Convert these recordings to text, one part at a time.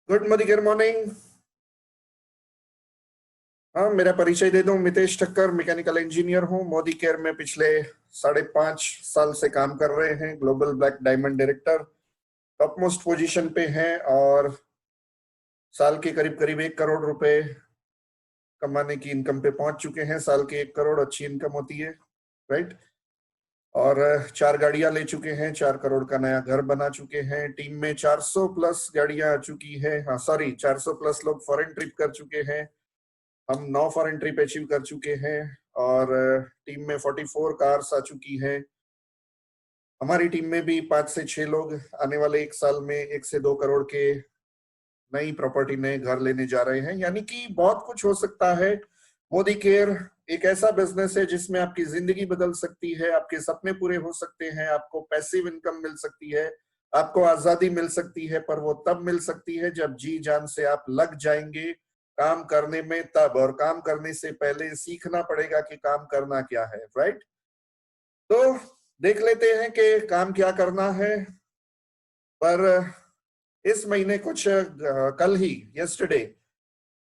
Good morning. हाँ, मेरा परिचय दे दूं। मितेश ठक्कर, मैकेनिकल इंजीनियर हूँ। मोदी केयर में पिछले 5.5 साल से काम कर रहे हैं। Global black diamond director, top most position पे हैं और साल के करीब करीब 1 करोड़ रुपए कमाने की इनकम पे पहुंच चुके हैं। साल के 1 करोड़ अच्छी इनकम होती है, राइट। और 4 गाड़ियां ले चुके हैं, 4 करोड़ का नया घर बना चुके हैं। टीम में 400 प्लस गाड़ियां आ चुकी है। हाँ सॉरी, 400 प्लस लोग फॉरेन ट्रिप कर चुके हैं। हम 9 फॉरेन ट्रिप अचीव कर चुके हैं और टीम में 44 कार्स आ चुकी हैं। हमारी टीम में भी 5 से 6 लोग आने वाले 1 साल में 1 से 2 करोड़ के नई प्रॉपर्टी नए घर लेने जा रहे हैं। यानी कि बहुत कुछ हो सकता है। मोदी केयर एक ऐसा बिजनेस है जिसमें आपकी जिंदगी बदल सकती है, आपके सपने पूरे हो सकते हैं, आपको पैसिव इनकम मिल सकती है, आपको आजादी मिल सकती है। पर वो तब मिल सकती है जब जी जान से आप लग जाएंगे काम करने में। तब, और काम करने से पहले सीखना पड़ेगा कि काम करना क्या है, राइट। तो देख लेते हैं कि काम क्या करना है। पर इस महीने कुछ कल ही यस्टरडे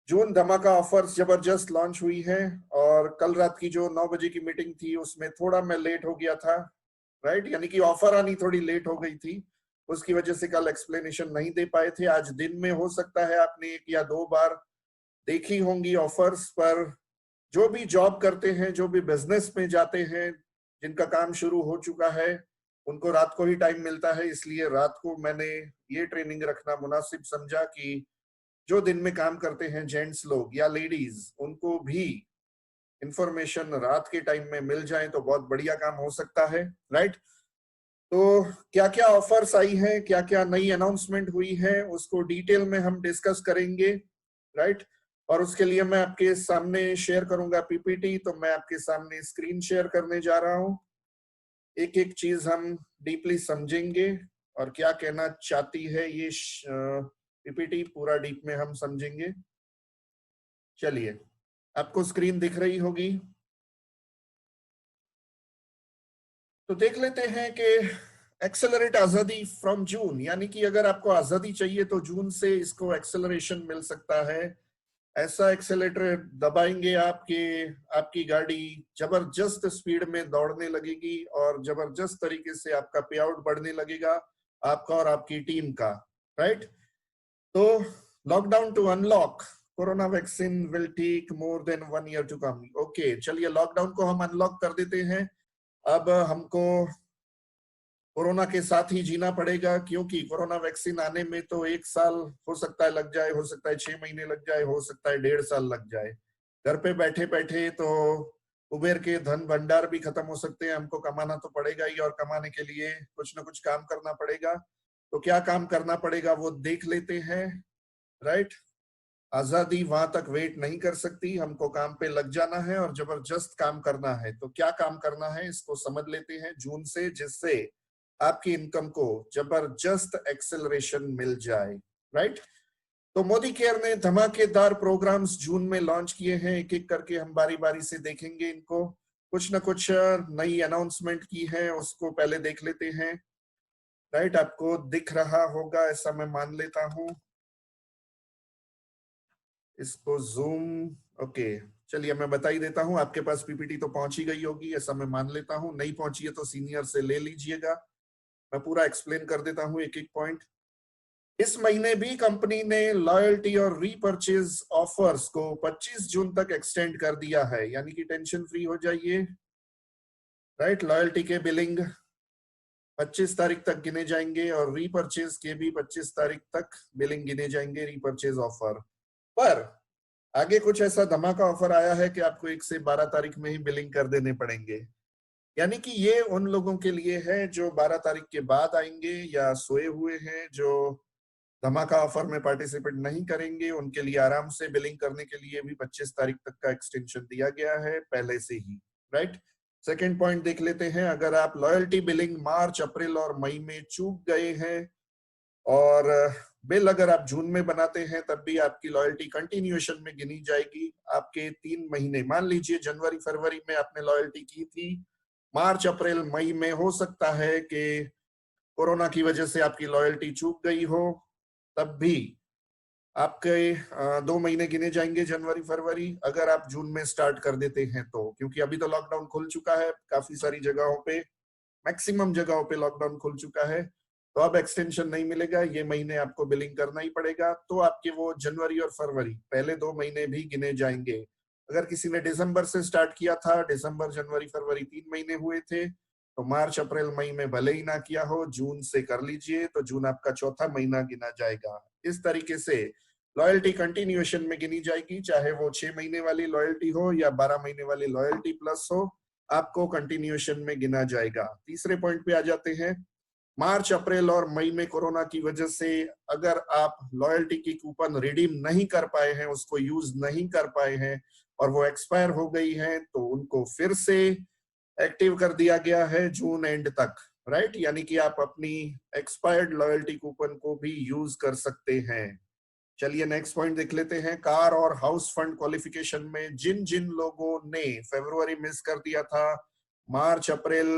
जून धमाका ऑफर्स जबरदस्त लॉन्च हुई है। और कल रात की जो 9 बजे की मीटिंग थी उसमें थोड़ा मैं लेट हो गया था, राइट। यानी कि ऑफर आनी थोड़ी लेट हो गई थी, उसकी वजह से कल एक्सप्लेनेशन नहीं दे पाए थे। आज दिन में हो सकता है आपने 1 या 2 बार देखी होंगी ऑफर्स। पर जो भी जॉब करते हैं, जो भी बिजनेस में जाते हैं, जिनका काम शुरू हो चुका है, उनको रात को ही टाइम मिलता है। इसलिए रात को मैंने ये ट्रेनिंग रखना मुनासिब समझा कि जो दिन में काम करते हैं जेंट्स लोग या लेडीज, उनको भी इंफॉर्मेशन रात के टाइम में मिल जाए तो बहुत बढ़िया काम हो सकता है, राइट। तो क्या क्या ऑफर्स आई हैं, क्या क्या नई अनाउंसमेंट हुई है, उसको डिटेल में हम डिस्कस करेंगे, राइट। और उसके लिए मैं आपके सामने शेयर करूंगा पीपीटी। तो मैं आपके सामने स्क्रीन शेयर करने जा रहा हूं। एक एक चीज हम डीपली समझेंगे और क्या कहना चाहती है ये पीपीटी पूरा डीप में हम समझेंगे। चलिए, आपको स्क्रीन दिख रही होगी तो देख लेते हैं कि एक्सेलरेट आजादी फ्रॉम जून। यानी कि अगर आपको आजादी चाहिए तो जून से इसको एक्सेलरेशन मिल सकता है। ऐसा एक्सेलेटर दबाएंगे आपके आपकी गाड़ी जबरदस्त स्पीड में दौड़ने लगेगी और जबरदस्त तरीके से आपका पे आउट बढ़ने लगेगा, आपका और आपकी टीम का, राइट। तो lockdown to unlock, corona vaccine will take more than 1 year to come. Okay, चलिए लॉकडाउन को हम अनलॉक कर देते हैं। अब हमको कोरोना के साथ ही जीना पड़ेगा, क्योंकि कोरोना वैक्सीन आने में तो 1 साल हो सकता है लग जाए, हो सकता है 6 महीने लग जाए, हो सकता है 1.5 साल लग जाए। घर पे बैठे बैठे तो कुबेर के धन भंडार भी खत्म हो सकते हैं। हमको कमाना तो पड़ेगा ही और कमाने के लिए कुछ ना कुछ काम करना पड़ेगा। तो क्या काम करना पड़ेगा वो देख लेते हैं, राइट। आजादी वहां तक वेट नहीं कर सकती, हमको काम पे लग जाना है और जबरदस्त काम करना है। तो क्या काम करना है इसको समझ लेते हैं जून से, जिससे आपकी इनकम को जबरदस्त एक्सेलरेशन मिल जाए, राइट। तो मोदी केयर ने धमाकेदार प्रोग्राम्स जून में लॉन्च किए हैं। एक एक करके हम बारी बारी से देखेंगे इनको। कुछ ना कुछ नई अनाउंसमेंट की है, उसको पहले देख लेते हैं, राइट। आपको दिख रहा होगा ऐसा मैं मान लेता हूं। इसको जूम, ओके। चलिए मैं बता ही देता हूं, आपके पास पीपीटी तो पहुंच ही गई होगी ऐसा मैं मान लेता हूं। नहीं पहुंची है तो सीनियर से ले लीजिएगा, मैं पूरा एक्सप्लेन कर देता हूं एक एक पॉइंट। इस महीने भी कंपनी ने लॉयल्टी और रीपर्चेज ऑफर्स को 25 जून तक एक्सटेंड कर दिया है। यानी कि टेंशन फ्री हो जाइए, राइट। लॉयल्टी के बिलिंग 25 तारीख तक गिने जाएंगे और रीपर्चेज के भी 25 तारीख तक बिलिंग गिने जाएंगे, रीपर्चेज ऑफर। पर आगे कुछ ऐसा धमाका ऑफर आया है कि आपको 1 से 12 तारीख में ही बिलिंग कर देने पड़ेंगे। यानी कि ये उन लोगों के लिए है जो 12 तारीख के बाद आएंगे या सोए हुए हैं, जो धमाका ऑफर में पार्टिसिपेट नहीं करेंगे। उनके लिए आराम से बिलिंग करने के लिए भी 25 तारीख तक का एक्सटेंशन दिया गया है पहले से ही, राइट। सेकेंड पॉइंट देख लेते हैं। अगर आप लॉयल्टी बिलिंग मार्च, अप्रैल और मई में चूक गए हैं और बिल अगर आप जून में बनाते हैं तब भी आपकी लॉयल्टी कंटिन्यूएशन में गिनी जाएगी। आपके 3 महीने, मान लीजिए जनवरी फरवरी में आपने लॉयल्टी की थी, मार्च अप्रैल मई में हो सकता है कि कोरोना की वजह से आपकी लॉयल्टी चूक गई हो, तब भी आपके 2 महीने गिने जाएंगे, जनवरी फरवरी, अगर आप जून में स्टार्ट कर देते हैं तो, क्योंकि अभी तो लॉकडाउन खुल चुका है काफी सारी जगहों पे, मैक्सिमम जगहों पे लॉकडाउन खुल चुका है, तो अब एक्सटेंशन नहीं मिलेगा, ये महीने आपको बिलिंग करना ही पड़ेगा। तो आपके वो जनवरी और फरवरी पहले 2 महीने भी गिने जाएंगे। अगर किसी ने दिसंबर से स्टार्ट किया था, दिसंबर जनवरी फरवरी 3 महीने हुए थे, तो मार्च अप्रैल मई में भले ही ना किया हो, जून से कर लीजिए, तो जून आपका चौथा महीना गिना जाएगा। इस तरीके से लॉयल्टी कंटिन्यूएशन में गिनी जाएगी, चाहे वो 6 महीने वाली लॉयल्टी हो या 12 महीने वाली लॉयल्टी प्लस हो, आपको कंटिन्यूएशन में गिना जाएगा। तीसरे पॉइंट पे आ जाते हैं। मार्च अप्रैल और मई में कोरोना की वजह से अगर आप लॉयल्टी की कूपन रिडीम नहीं कर पाए हैं, उसको यूज नहीं कर पाए हैं और वो एक्सपायर हो गई हैं, तो उनको फिर से एक्टिव कर दिया गया है जून एंड तक, राइट। यानी कि आप अपनी एक्सपायर्ड लॉयल्टी कूपन को भी यूज कर सकते हैं। चलिए नेक्स्ट पॉइंट देख लेते हैं। कार और हाउस फंड क्वालिफिकेशन में जिन जिन लोगों ने फरवरी मिस कर दिया था, मार्च अप्रैल,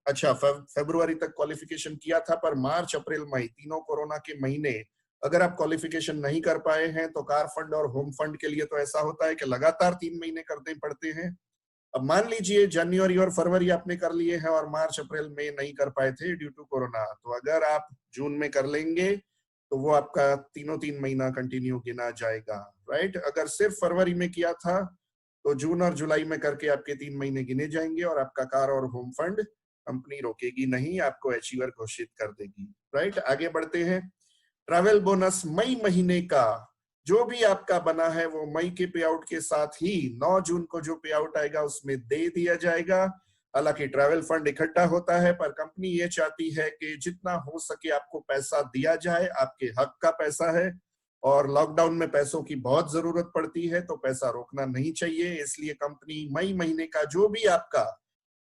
अच्छा फरवरी तक क्वालिफिकेशन किया था, पर मार्च अप्रैल मई तीनों कोरोना के महीने अगर आप क्वालिफिकेशन नहीं कर पाए हैं, तो कार फंड और होम फंड के लिए तो ऐसा होता है कि लगातार 3 महीने करने पड़ते हैं। अब मान लीजिए जनवरी और फरवरी आपने कर लिए हैं और मार्च अप्रैल में नहीं कर पाए थे ड्यू टू कोरोना, तो अगर आप जून में कर लेंगे तो वो आपका तीनों 3 महीना कंटिन्यू गिना जाएगा, राइट। अगर सिर्फ फरवरी में किया था तो जून और जुलाई में करके आपके 3 महीने गिने जाएंगे और आपका कार और होम फंड कंपनी रोकेगी नहीं, आपको अचीवर घोषित कर देगी, राइट। आगे बढ़ते हैं। ट्रैवल बोनस मई महीने का जो भी आपका बना है वो मई के पे आउट के साथ ही 9 जून को जो पे आउट आएगा उसमें दे दिया जाएगा। हालांकि ट्रैवल फंड इकट्ठा होता है, पर कंपनी ये चाहती है कि जितना हो सके आपको पैसा दिया जाए, आपके हक का पैसा है, और लॉकडाउन में पैसों की बहुत जरूरत पड़ती है, तो पैसा रोकना नहीं चाहिए। इसलिए कंपनी मई महीने का जो भी आपका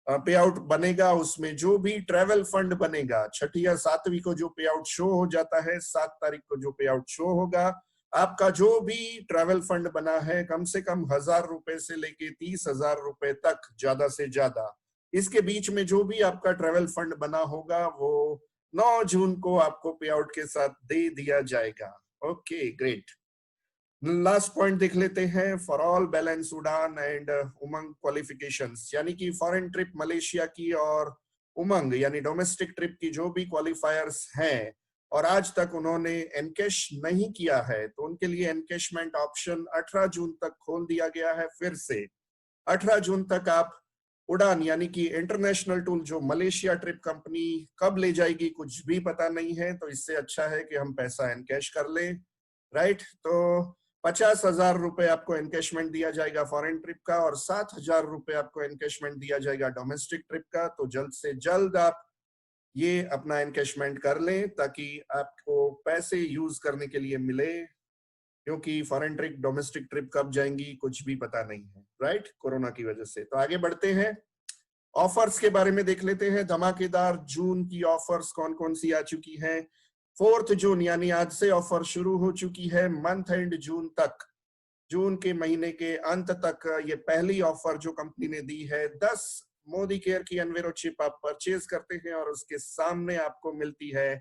पे आउट बनेगा, उसमें जो भी ट्रैवल फंड बनेगा, छठी या सातवीं को जो पे आउट शो हो जाता है, 7 तारीख को जो पे आउट शो होगा, आपका जो भी ट्रैवल फंड बना है, कम से कम 1,000 रुपए से लेके 30,000 रुपए तक ज्यादा से ज्यादा, इसके बीच में जो भी आपका ट्रैवल फंड बना होगा वो 9 जून को आपको पे आउट के साथ दे दिया जाएगा। Okay great. लास्ट पॉइंट देख लेते हैं। फॉर ऑल बैलेंस उड़ान एंड उमंग क्वालिफिकेशंस, यानी कि फॉरेन ट्रिप मलेशिया की और उमंग यानी डोमेस्टिक ट्रिप की जो भी क्वालिफायर्स हैं और आज तक उन्होंने एनकैश नहीं किया है, तो उनके लिए एनकैशमेंट ऑप्शन 18 जून तक खोल दिया गया है। फिर से 18 जून तक आप उड़ान यानी कि इंटरनेशनल टूल जो मलेशिया ट्रिप कंपनी कब ले जाएगी कुछ भी पता नहीं है, तो इससे अच्छा है कि हम पैसा एनकैश कर लें, राइट। तो 50,000 रुपए आपको एनकैशमेंट दिया जाएगा फॉरेन ट्रिप का और 7,000 रुपए आपको एनकैशमेंट दिया जाएगा डोमेस्टिक ट्रिप का। तो जल्द से जल्द आप ये अपना एनकैशमेंट कर लें ताकि आपको पैसे यूज करने के लिए मिले, क्योंकि फॉरेन ट्रिप डोमेस्टिक ट्रिप कब जाएंगी कुछ भी पता नहीं है, राइट, कोरोना की वजह से। तो आगे बढ़ते हैं, ऑफर्स के बारे में देख लेते हैं। धमाकेदार जून की ऑफर्स कौन कौन सी आ चुकी हैं। 4 जून यानी आज से ऑफर शुरू हो चुकी है, मंथ एंड जून तक, जून के महीने के अंत तक ये पहली ऑफर जो कंपनी ने दी है। 10 मोदी केयर की एनवेरो चिप आप परचेज करते हैं और उसके सामने आपको मिलती है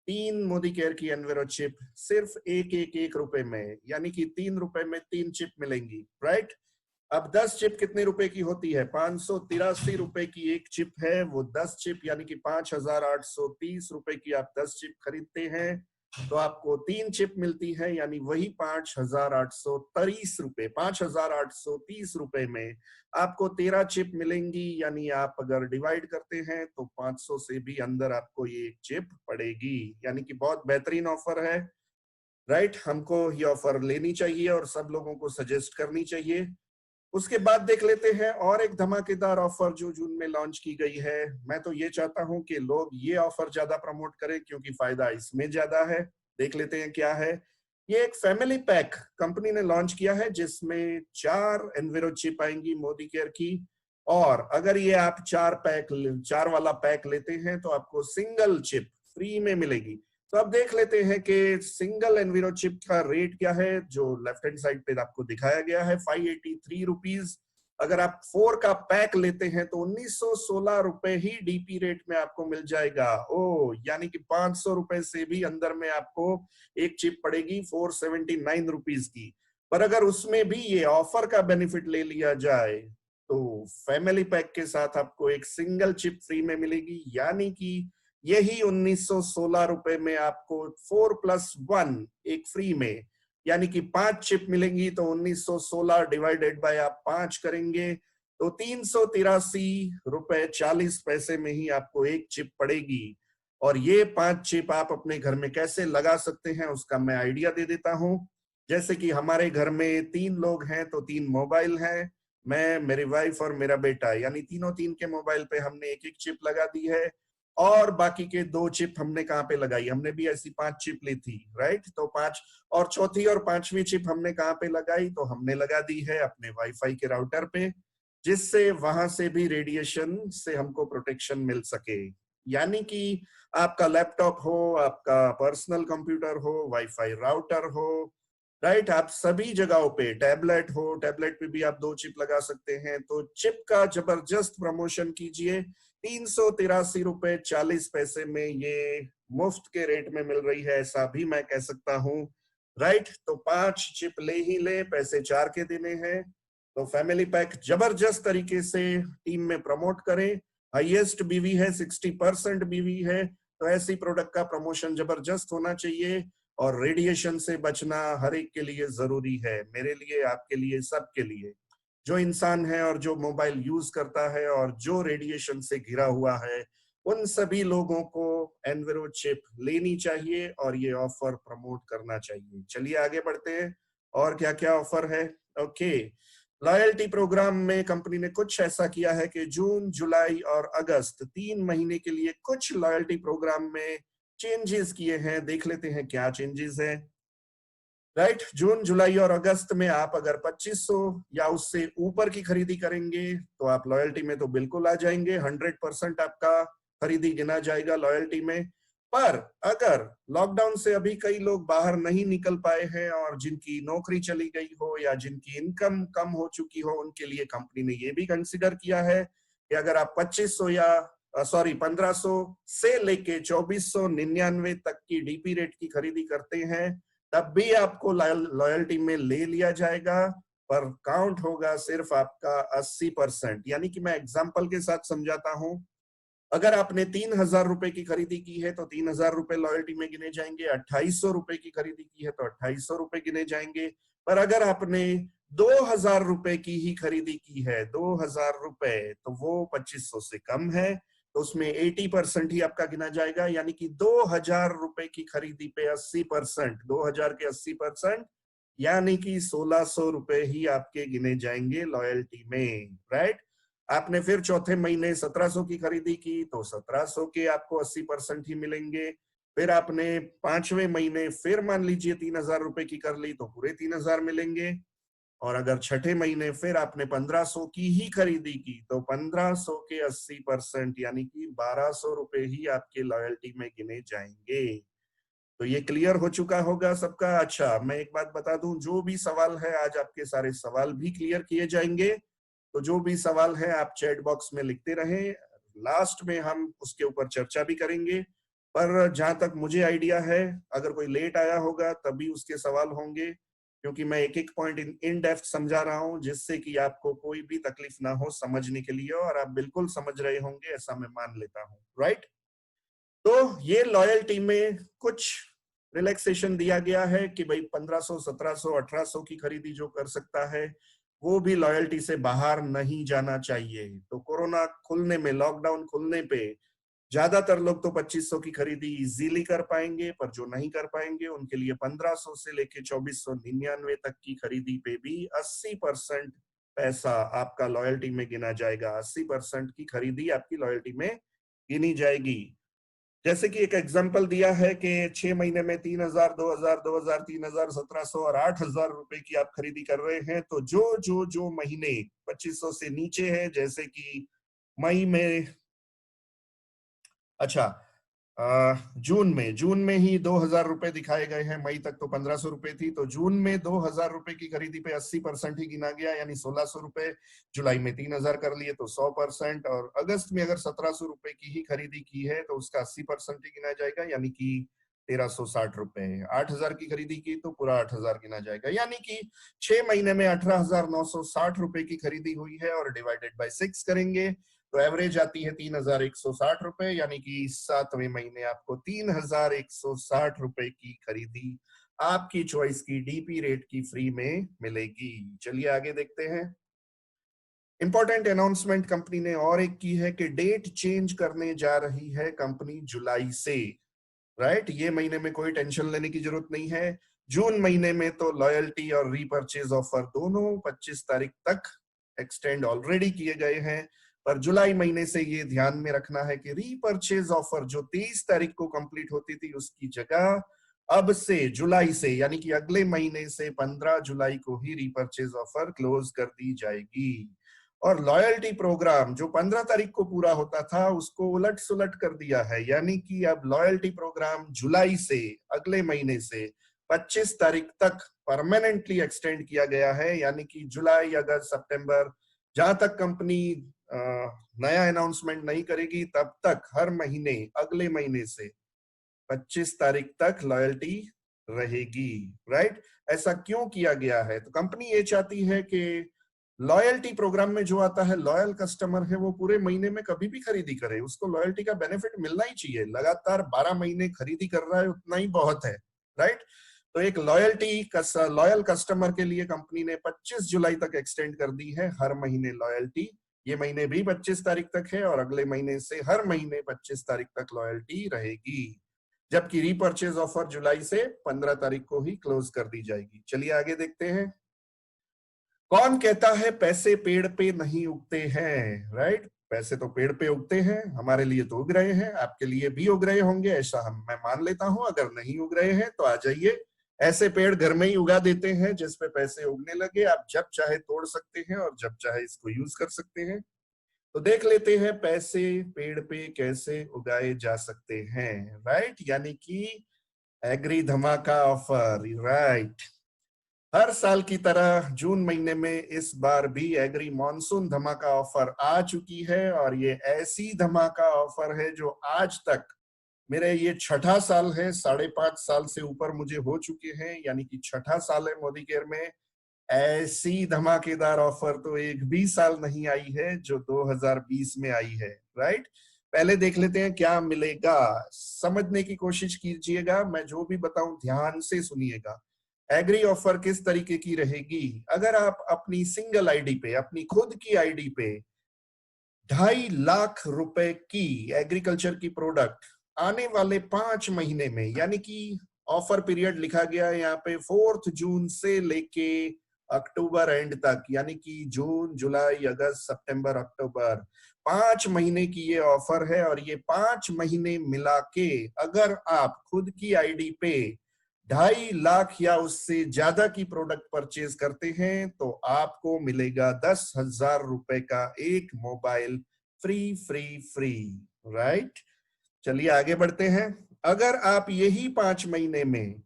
3 मोदी केयर की एनवेरो चिप सिर्फ एक रुपए में, यानी कि 3 रुपए में 3 चिप मिलेंगी, राइट। अब 10 चिप कितने रुपए की होती है? 583 रुपए की एक चिप है, वो 10 चिप यानी कि 5,830 रुपए की आप 10 चिप खरीदते हैं तो आपको 3 चिप मिलती है, यानी वही 5,830 रुपए, 5,830 रुपए में आपको 13 चिप मिलेंगी। यानी आप अगर डिवाइड करते हैं तो 500 से भी अंदर आपको ये एक चिप पड़ेगी, यानी कि बहुत बेहतरीन ऑफर है, राइट। हमको ये ऑफर लेनी चाहिए और सब लोगों को सजेस्ट करनी चाहिए। उसके बाद देख लेते हैं और एक धमाकेदार ऑफर जो जून में लॉन्च की गई है। मैं तो ये चाहता हूं कि लोग ये ऑफर ज्यादा प्रमोट करें क्योंकि फायदा इसमें ज्यादा है। देख लेते हैं क्या है। ये एक फैमिली पैक कंपनी ने लॉन्च किया है जिसमें 4 एनवेरो चिप आएंगी मोदी केयर की, और अगर ये आप 4 वाला पैक लेते हैं तो आपको सिंगल चिप फ्री में मिलेगी। तो अब देख लेते हैं कि सिंगल एनवीरो चिप का रेट क्या है, जो लेफ्ट हैंड साइड पे आपको दिखाया गया है 583 रुपीज। अगर आप 4 का पैक लेते हैं तो 1916 रुपए ही डीपी रेट में आपको मिल जाएगा। ओ यानी कि 500 रुपए से भी अंदर में आपको एक चिप पड़ेगी 479 रुपीज की। पर अगर उसमें भी ये ऑफर का बेनिफिट ले लिया जाए तो फैमिली पैक के साथ आपको एक सिंगल चिप फ्री में मिलेगी, यानी कि यही 1916 रुपए में आपको 4+1 एक फ्री में, यानी कि 5 चिप मिलेंगी। तो 1916 डिवाइडेड बाय आप 5 करेंगे तो 383 रुपए 40 पैसे में ही आपको एक चिप पड़ेगी। और ये 5 चिप आप अपने घर में कैसे लगा सकते हैं उसका मैं आइडिया दे देता हूं। जैसे कि हमारे घर में 3 लोग हैं तो 3 मोबाइल हैं, मैं, मेरी वाइफ और मेरा बेटा, यानी तीनों 3 के मोबाइल पे हमने एक एक चिप लगा दी है। और बाकी के 2 चिप हमने कहाँ पे लगाई, हमने भी ऐसी 5 चिप ली थी, राइट। तो 5 और चौथी और 5वीं चिप हमने कहाँ पे लगाई, तो हमने लगा दी है अपने वाईफाई के राउटर पे, जिससे वहां से भी रेडिएशन से हमको प्रोटेक्शन मिल सके। यानी कि आपका लैपटॉप हो, आपका पर्सनल कंप्यूटर हो, वाईफाई राउटर हो, राइट, आप सभी जगहों पे, टैबलेट हो, टैबलेट पे भी आप 2 चिप लगा सकते हैं। तो चिप का जबरदस्त प्रमोशन कीजिए। 383 रुपए 40 पैसे में ये मुफ्त के रेट में मिल रही है, ऐसा भी मैं कह सकता हूँ, राइट। तो 5 चिप ले ही ले, पैसे 4 के देने हैं। तो फैमिली पैक जबरदस्त तरीके से टीम में प्रमोट करें। हाईएस्ट बीवी है, 60% बीवी है, तो ऐसी प्रोडक्ट का प्रमोशन जबरदस्त होना चाहिए। और रेडिएशन से बचना हर एक के लिए जरूरी है, मेरे लिए, आपके लिए, सबके लिए। जो इंसान है और जो मोबाइल यूज करता है और जो रेडिएशन से घिरा हुआ है, उन सभी लोगों को एनविरो चिप लेनी चाहिए और ये ऑफर प्रमोट करना चाहिए। चलिए आगे बढ़ते हैं, और क्या क्या ऑफर है। ओके, लॉयल्टी प्रोग्राम में कंपनी ने कुछ ऐसा किया है कि जून, जुलाई और अगस्त 3 महीने के लिए कुछ लॉयल्टी प्रोग्राम में चेंजेस किए हैं। देख लेते हैं क्या चेंजेस है, राइट। जून, जुलाई और अगस्त में आप अगर 2500 या उससे ऊपर की खरीदी करेंगे तो आप लॉयल्टी में तो बिल्कुल आ जाएंगे, 100% आपका खरीदी गिना जाएगा लॉयल्टी में। पर अगर लॉकडाउन से अभी कई लोग बाहर नहीं निकल पाए हैं और जिनकी नौकरी चली गई हो या जिनकी इनकम कम हो चुकी हो, उनके लिए कंपनी ने ये भी कंसिडर किया है कि अगर आप 2500 या 1500 से लेके 2499 तक की डीपी रेट की खरीदी करते हैं, तब भी आपको लॉयल्टी में ले लिया जाएगा, पर काउंट होगा सिर्फ आपका 80%। यानी कि मैं एग्जांपल के साथ समझाता हूं, अगर आपने 3000 रुपए की खरीदी की है तो 3000 रुपए लॉयल्टी में गिने जाएंगे, 2800 रुपए की खरीदी की है तो 2800 रुपए गिने जाएंगे। पर अगर आपने 2000 रुपए की ही खरीदी की है, 2000 रुपए, तो वो 2500 से कम है, तो उसमें 80% ही आपका गिना जाएगा। यानी कि 2000 रुपए की खरीदी पे 80%, 2000 के 80%, यानी कि 1600 रुपए ही आपके गिने जाएंगे लॉयल्टी में, राइट। आपने फिर चौथे महीने 1700 की खरीदी की तो 1700 के आपको 80% ही मिलेंगे। फिर आपने 5वें महीने फिर मान लीजिए 3000 रुपए की कर ली तो पूरे 3000 मिलेंगे। और अगर छठे महीने फिर आपने 1500 की ही खरीदी की तो 1500 के 80%, यानी कि 1200 रुपए ही आपके लॉयल्टी में गिने जाएंगे। तो ये क्लियर हो चुका होगा सबका। अच्छा, मैं एक बात बता दूं, जो भी सवाल है, आज आपके सारे सवाल भी क्लियर किए जाएंगे। तो जो भी सवाल है आप चैट बॉक्स में लिखते रहें, लास्ट में हम उसके ऊपर चर्चा भी करेंगे। पर जहां तक मुझे आइडिया है, अगर कोई लेट आया होगा तभी उसके सवाल होंगे, क्योंकि मैं एक एक पॉइंट इन डेप्थ समझा रहा हूं, जिससे कि आपको कोई भी तकलीफ ना हो समझने के लिए, और आप बिल्कुल समझ रहे होंगे ऐसा मैं मान लेता हूं, राइट। तो ये लॉयल्टी में कुछ रिलैक्सेशन दिया गया है कि भाई 1500, 1700, 1800 की खरीदी जो कर सकता है वो भी लॉयल्टी से बाहर नहीं जाना चाहिए। तो कोरोना खुलने में, लॉकडाउन खुलने पे ज्यादातर लोग तो 2500 की खरीदी इजीली कर पाएंगे, पर जो नहीं कर पाएंगे उनके लिए 1500 से लेके 2499 तक की खरीदी पे भी 80% पैसा आपका लॉयल्टी में गिना जाएगा। 80% की खरीदी आपकी लॉयल्टी में गिनी जाएगी। जैसे कि एक एग्जांपल दिया है कि 6 महीने में 3000, 2000, 2000, 3000, 1700 और 8000 रुपए की आप खरीदी कर रहे हैं, तो जो महीने 2500 से नीचे है, जैसे कि मई में, अच्छा, जून में ही 2,000 रुपए दिखाए गए हैं। मई तक तो 1,500 रुपए थी, तो जून में 2,000 रुपए की खरीदी पे 80% ही गिना गया, यानी 1,600 रुपए। जुलाई में 3,000 कर लिए तो 100%, और अगस्त में अगर 1,700 रुपए की ही खरीदी की है तो उसका 80% ही गिना जाएगा, यानी कि 1,360 रुपए। 8,000 की खरीदी की तो पूरा 8,000 गिना जाएगा, यानी कि 6 महीने में 18,960 रुपए की खरीदी हुई है, और डिवाइडेड बाय 6 करेंगे तो एवरेज आती है 3,160 रुपए, यानी कि 7वें महीने आपको 3,160 रुपए की खरीदी आपकी चॉइस की डीपी रेट की फ्री में मिलेगी। चलिए आगे देखते हैं। इंपॉर्टेंट अनाउंसमेंट कंपनी ने और एक की है कि डेट चेंज करने जा रही है कंपनी जुलाई से। राइट, ये महीने में कोई टेंशन लेने की जरूरत नहीं है। जून महीने में तो लॉयल्टी और रीपर्चेज ऑफर दोनों 25 तारीख तक एक्सटेंड ऑलरेडी किए गए हैं, पर जुलाई महीने से ये ध्यान में रखना है कि रीपर्चेज ऑफर जो 23 तारीख को कंप्लीट होती थी उसकी जगह अब से जुलाई से, यानी कि अगले महीने से 15 जुलाई को ही रीपर्चेज ऑफर क्लोज कर दी जाएगी। और लॉयल्टी प्रोग्राम जो 15 तारीख को पूरा होता था उसको उलट सुलट कर दिया है, यानी कि अब लॉयल्टी प्रोग्राम जुलाई से, अगले महीने से 25 तारीख तक परमानेंटली एक्सटेंड किया गया है, यानी कि जुलाई, अगस्त, सितंबर, जहां तक कंपनी नया अनाउंसमेंट नहीं करेगी तब तक हर महीने अगले महीने से 25 तारीख तक लॉयल्टी रहेगी। राइट, ऐसा क्यों किया गया है? तो कंपनी ये चाहती है कि लॉयल्टी प्रोग्राम में जो आता है, लॉयल कस्टमर है वो पूरे महीने में कभी भी खरीदी करे, उसको लॉयल्टी का बेनिफिट मिलना ही चाहिए। लगातार 12 महीने खरीदी कर रहा है उतना ही बहुत है। राइट, तो एक लॉयल कस्टमर के लिए कंपनी ने 25 जुलाई तक एक्सटेंड कर दी है हर महीने लॉयल्टी। ये महीने भी 25 तारीख तक है और अगले महीने से हर महीने 25 तारीख तक लॉयल्टी रहेगी, जबकि रीपर्चेज ऑफर जुलाई से 15 तारीख को ही क्लोज कर दी जाएगी। चलिए आगे देखते हैं। कौन कहता है पैसे पेड़ पे नहीं उगते हैं? राइट, पैसे तो पेड़ पे उगते हैं, हमारे लिए तो उग रहे हैं, आपके लिए भी उग रहे होंगे, ऐसा मैं मान लेता हूं। अगर नहीं उग रहे हैं तो आ जाइए, ऐसे पेड़ घर में ही उगा देते हैं जिसपे पैसे उगने लगे। आप जब चाहे तोड़ सकते हैं और जब चाहे इसको यूज कर सकते हैं। तो देख लेते हैं पैसे पेड़ पे कैसे उगाए जा सकते हैं। राइट, यानी कि एग्री धमाका ऑफर। राइट, हर साल की तरह जून महीने में इस बार भी एग्री मॉनसून धमाका ऑफर आ चुकी है, और ये ऐसी धमाका ऑफर है जो आज तक, मेरे ये छठा साल है, 5.5 साल से ऊपर मुझे हो चुके हैं, यानी कि छठा साल है मोदी केयर में। ऐसी धमाकेदार ऑफर तो एक भी साल नहीं आई है जो 2020 में आई है। राइट, पहले देख लेते हैं क्या मिलेगा, समझने की कोशिश कीजिएगा, मैं जो भी बताऊं ध्यान से सुनिएगा। एग्री ऑफर किस तरीके की रहेगी? अगर आप अपनी सिंगल आईडी पे, अपनी खुद की आईडी पे 2.5 लाख रुपए की एग्रीकल्चर की प्रोडक्ट आने वाले 5 महीने में, यानी कि ऑफर पीरियड लिखा गया है यहाँ पे 4 जून से लेके अक्टूबर एंड तक, यानी कि जून, जुलाई, अगस्त, सितंबर, अक्टूबर, 5 महीने की ये ऑफर है। और ये 5 महीने मिला के अगर आप खुद की आईडी पे 2.5 लाख या उससे ज्यादा की प्रोडक्ट परचेज करते हैं तो आपको मिलेगा 10,000 रुपए का एक mobile free free free. Right, चलिए आगे बढ़ते हैं। अगर आप यही 5 महीने में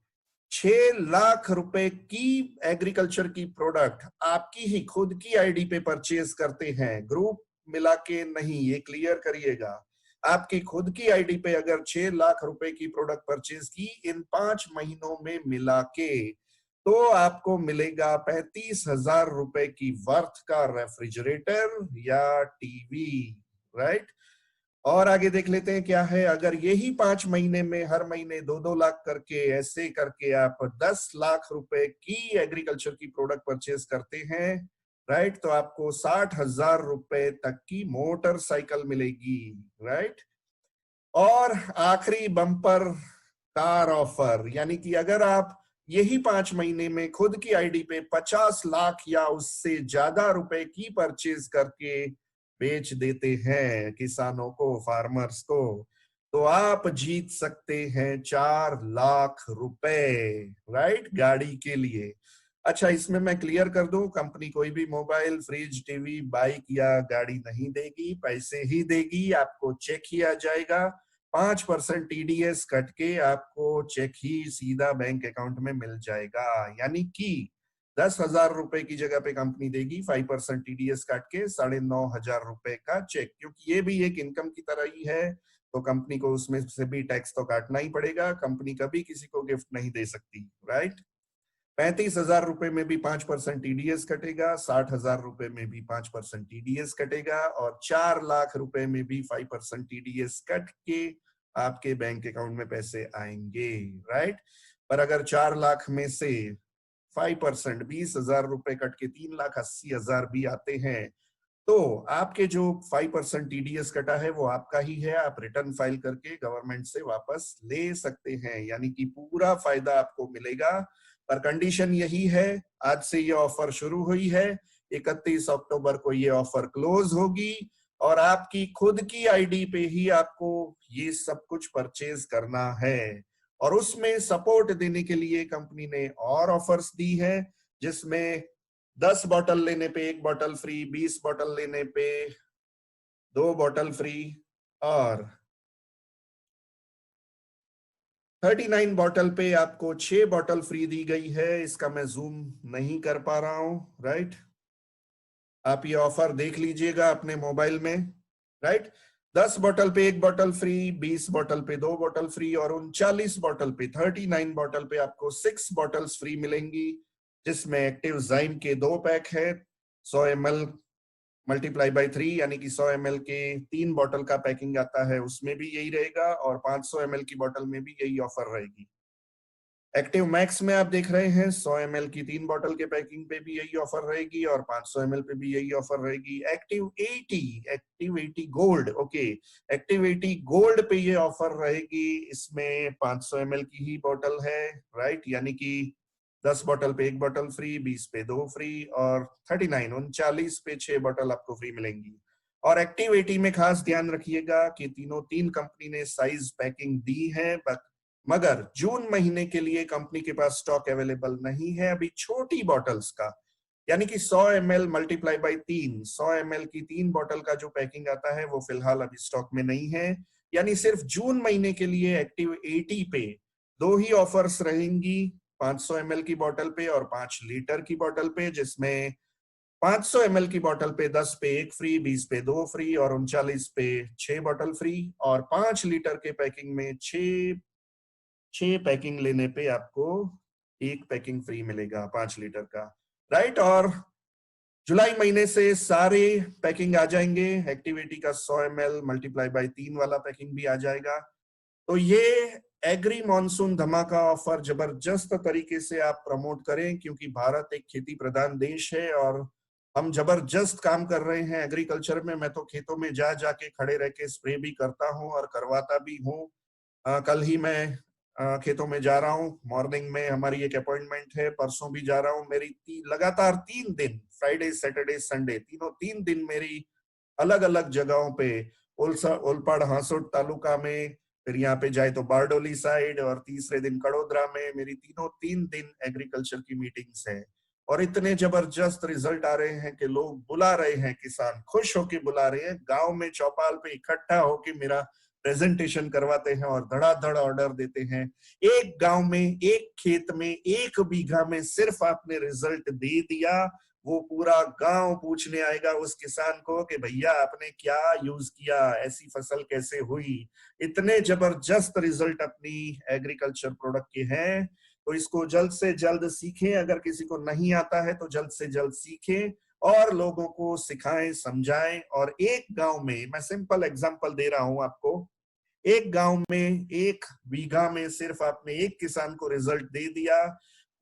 6 लाख रुपए की एग्रीकल्चर की प्रोडक्ट आपकी ही खुद की आईडी पे परचेज करते हैं, ग्रुप मिला के नहीं, ये क्लियर करिएगा, आपकी खुद की आईडी पे अगर 6 लाख रुपए की प्रोडक्ट परचेज की इन 5 महीनों में मिला के, तो आपको मिलेगा 35,000 रुपए की वर्थ का रेफ्रिजरेटर या टीवी। राइट, और आगे देख लेते हैं क्या है। अगर यही 5 महीने में हर महीने 2-2 लाख करके, ऐसे करके आप 10 लाख रुपए की एग्रीकल्चर की प्रोडक्ट परचेज करते हैं, राइट, तो आपको 60,000 रुपए तक की मोटरसाइकिल मिलेगी। राइट, और आखिरी बम्पर कार ऑफर, यानी कि अगर आप यही 5 महीने में खुद की आईडी पे 50 लाख या उससे ज्यादा रुपए की परचेज करके बेच देते हैं किसानों को, फार्मर्स को, तो आप जीत सकते हैं 4 लाख रुपए। राइट, गाड़ी के लिए। अच्छा, इसमें मैं क्लियर कर दूं, कंपनी कोई भी मोबाइल, फ्रिज, टीवी, बाइक या गाड़ी नहीं देगी, पैसे ही देगी, आपको चेक किया जाएगा, 5% टीडीएस कट के आपको चेक ही सीधा बैंक अकाउंट में मिल जाएगा। यानी कि 10,000 रुपए की जगह पे कंपनी देगी 5% टीडीएस काट के 9,500 रुपए का चेक, क्योंकि ये भी एक इनकम की तरह ही है, तो कंपनी को उसमें से भी टैक्स तो काटना ही पड़ेगा। कंपनी कभी किसी को गिफ्ट नहीं दे सकती, राइट। 35,000 रुपए में भी 5% टीडीएस कटेगा, 60,000 रुपए में भी 5% टीडीएस कटेगा, और 4 लाख रुपए में भी 5% टीडीएस कट के आपके बैंक अकाउंट में पैसे आएंगे, राइट। पर अगर 4 लाख में से 5% 20,000 रुपए कट के 3,80,000 भी आते हैं, तो आपके जो 5% टीडीएस कटा है वो आपका ही है, आप रिटर्न फाइल करके गवर्नमेंट से वापस ले सकते हैं, यानी कि पूरा फायदा आपको मिलेगा। पर कंडीशन यही है, आज से ये ऑफर शुरू हुई है, 31 अक्टूबर को ये ऑफर क्लोज होगी, और आपकी खुद की आईडी पे ही आपको ये सब कुछ परचेज करना है। और उसमें सपोर्ट देने के लिए कंपनी ने और ऑफर्स दी है, जिसमें 10 बॉटल लेने पे 1 बॉटल फ्री, 20 बॉटल लेने पे 2 बॉटल फ्री, और 39 बॉटल पे आपको 6 बॉटल फ्री दी गई है। इसका मैं जूम नहीं कर पा रहा हूं, राइट। आप ये ऑफर देख लीजिएगा अपने मोबाइल में, राइट। 10 बॉटल पे 1 बॉटल फ्री, 20 बॉटल पे 2 बॉटल फ्री, और 39 बॉटल पे 39 बॉटल पे आपको 6 बॉटल्स फ्री मिलेंगी, जिसमें एक्टिव जाइम के 2 पैक है, 100 ml मल्टीप्लाई बाई 3, यानी कि 100 ml के 3 बॉटल का पैकिंग आता है, उसमें भी यही रहेगा, और 500 ml की बॉटल में भी यही ऑफर रहेगी। एक्टिव मैक्स में आप देख रहे हैं 100 ml की 3 बॉटल के पैकिंग पे भी यही ऑफर रहेगी, और 500 ml पे भी यही ऑफर रहेगी। Active 80 gold, okay, active 80 gold पे ये ऑफर रहेगी, इसमें 500 ml की ही बॉटल है, राइट, यानी कि 10 बॉटल पे 1 बॉटल फ्री, 20 पे 2 फ्री, और 39 पे 6 बॉटल आपको फ्री मिलेंगी। और एक्टिव 80 में खास ध्यान रखिएगा कि तीनों तीन कंपनी ने साइज पैकिंग दी है, मगर जून महीने के लिए कंपनी के पास स्टॉक अवेलेबल नहीं है अभी छोटी बॉटल्स का, यानी कि 100 ml मल्टीप्लाई बाई 3, 100 ml की 3 बॉटल का जो पैकिंग आता है वो फिलहाल अभी स्टॉक में नहीं है। यानी सिर्फ जून महीने के लिए एक्टिव 80 पे 2 ही ऑफर्स रहेंगी, 500 ml की बॉटल पे और 5 लीटर की बॉटल पे, जिसमें 500 ml की बॉटल पे 10 पे 1 फ्री, 20 पे 2 फ्री, और 39 पे 6 बॉटल फ्री, और 5 लीटर के पैकिंग में 6 पैकिंग लेने पे आपको 1 पैकिंग फ्री मिलेगा 5 लीटर का, राइट। और जुलाई महीने से सारे पैकिंग आ जाएंगे, एक्टिविटी का 100 ml मल्टीप्लाई बाई 3 वाला पैकिंग भी आ जाएगा। तो ये एग्री मॉनसून धमाका ऑफर जबरदस्त तरीके से आप प्रमोट करें, क्योंकि भारत एक खेती प्रधान देश है और हम जबरदस्त काम कर रहे हैं एग्रीकल्चर में। मैं तो खेतों में जा जाके खड़े रह के स्प्रे भी करता हूं और करवाता भी हूं। कल ही मैं खेतों में जा रहा हूँ, मॉर्निंग में हमारी एक अपॉइंटमेंट है, परसों भी जा रहा हूँ। मेरी लगातार 3 दिन, फ्राइडे सैटरडे संडे, तीनों 3 दिन मेरी अलग अलग जगहों पे, ओलपाड़ हांसोट तालुका में, फिर यहाँ पे जाए तो बारडोली साइड, और तीसरे दिन कड़ोदरा में, मेरी तीनों 3 दिन एग्रीकल्चर की मीटिंग्स है। और इतने जबरदस्त रिजल्ट आ रहे हैं कि लोग बुला रहे हैं, किसान खुश होके बुला रहे हैं, गांव में चौपाल पे इकट्ठा होके मेरा प्रेजेंटेशन करवाते हैं और धड़ाधड़ ऑर्डर देते हैं। एक गांव में, एक खेत में, 1 बीघा में सिर्फ आपने रिजल्ट दे दिया, वो पूरा गांव पूछने आएगा उस किसान को कि भैया आपने क्या यूज किया, ऐसी फसल कैसे हुई। इतने जबरदस्त रिजल्ट अपनी एग्रीकल्चर प्रोडक्ट के हैं, तो इसको जल्द से जल्द सीखें। अगर किसी को नहीं आता है तो जल्द से जल्द सीखें और लोगों को सिखाएं, समझाएं। और एक गांव में, मैं सिंपल एग्जांपल दे रहा हूं आपको, एक गांव में 1 बीघा में सिर्फ आपने 1 किसान को रिजल्ट दे दिया,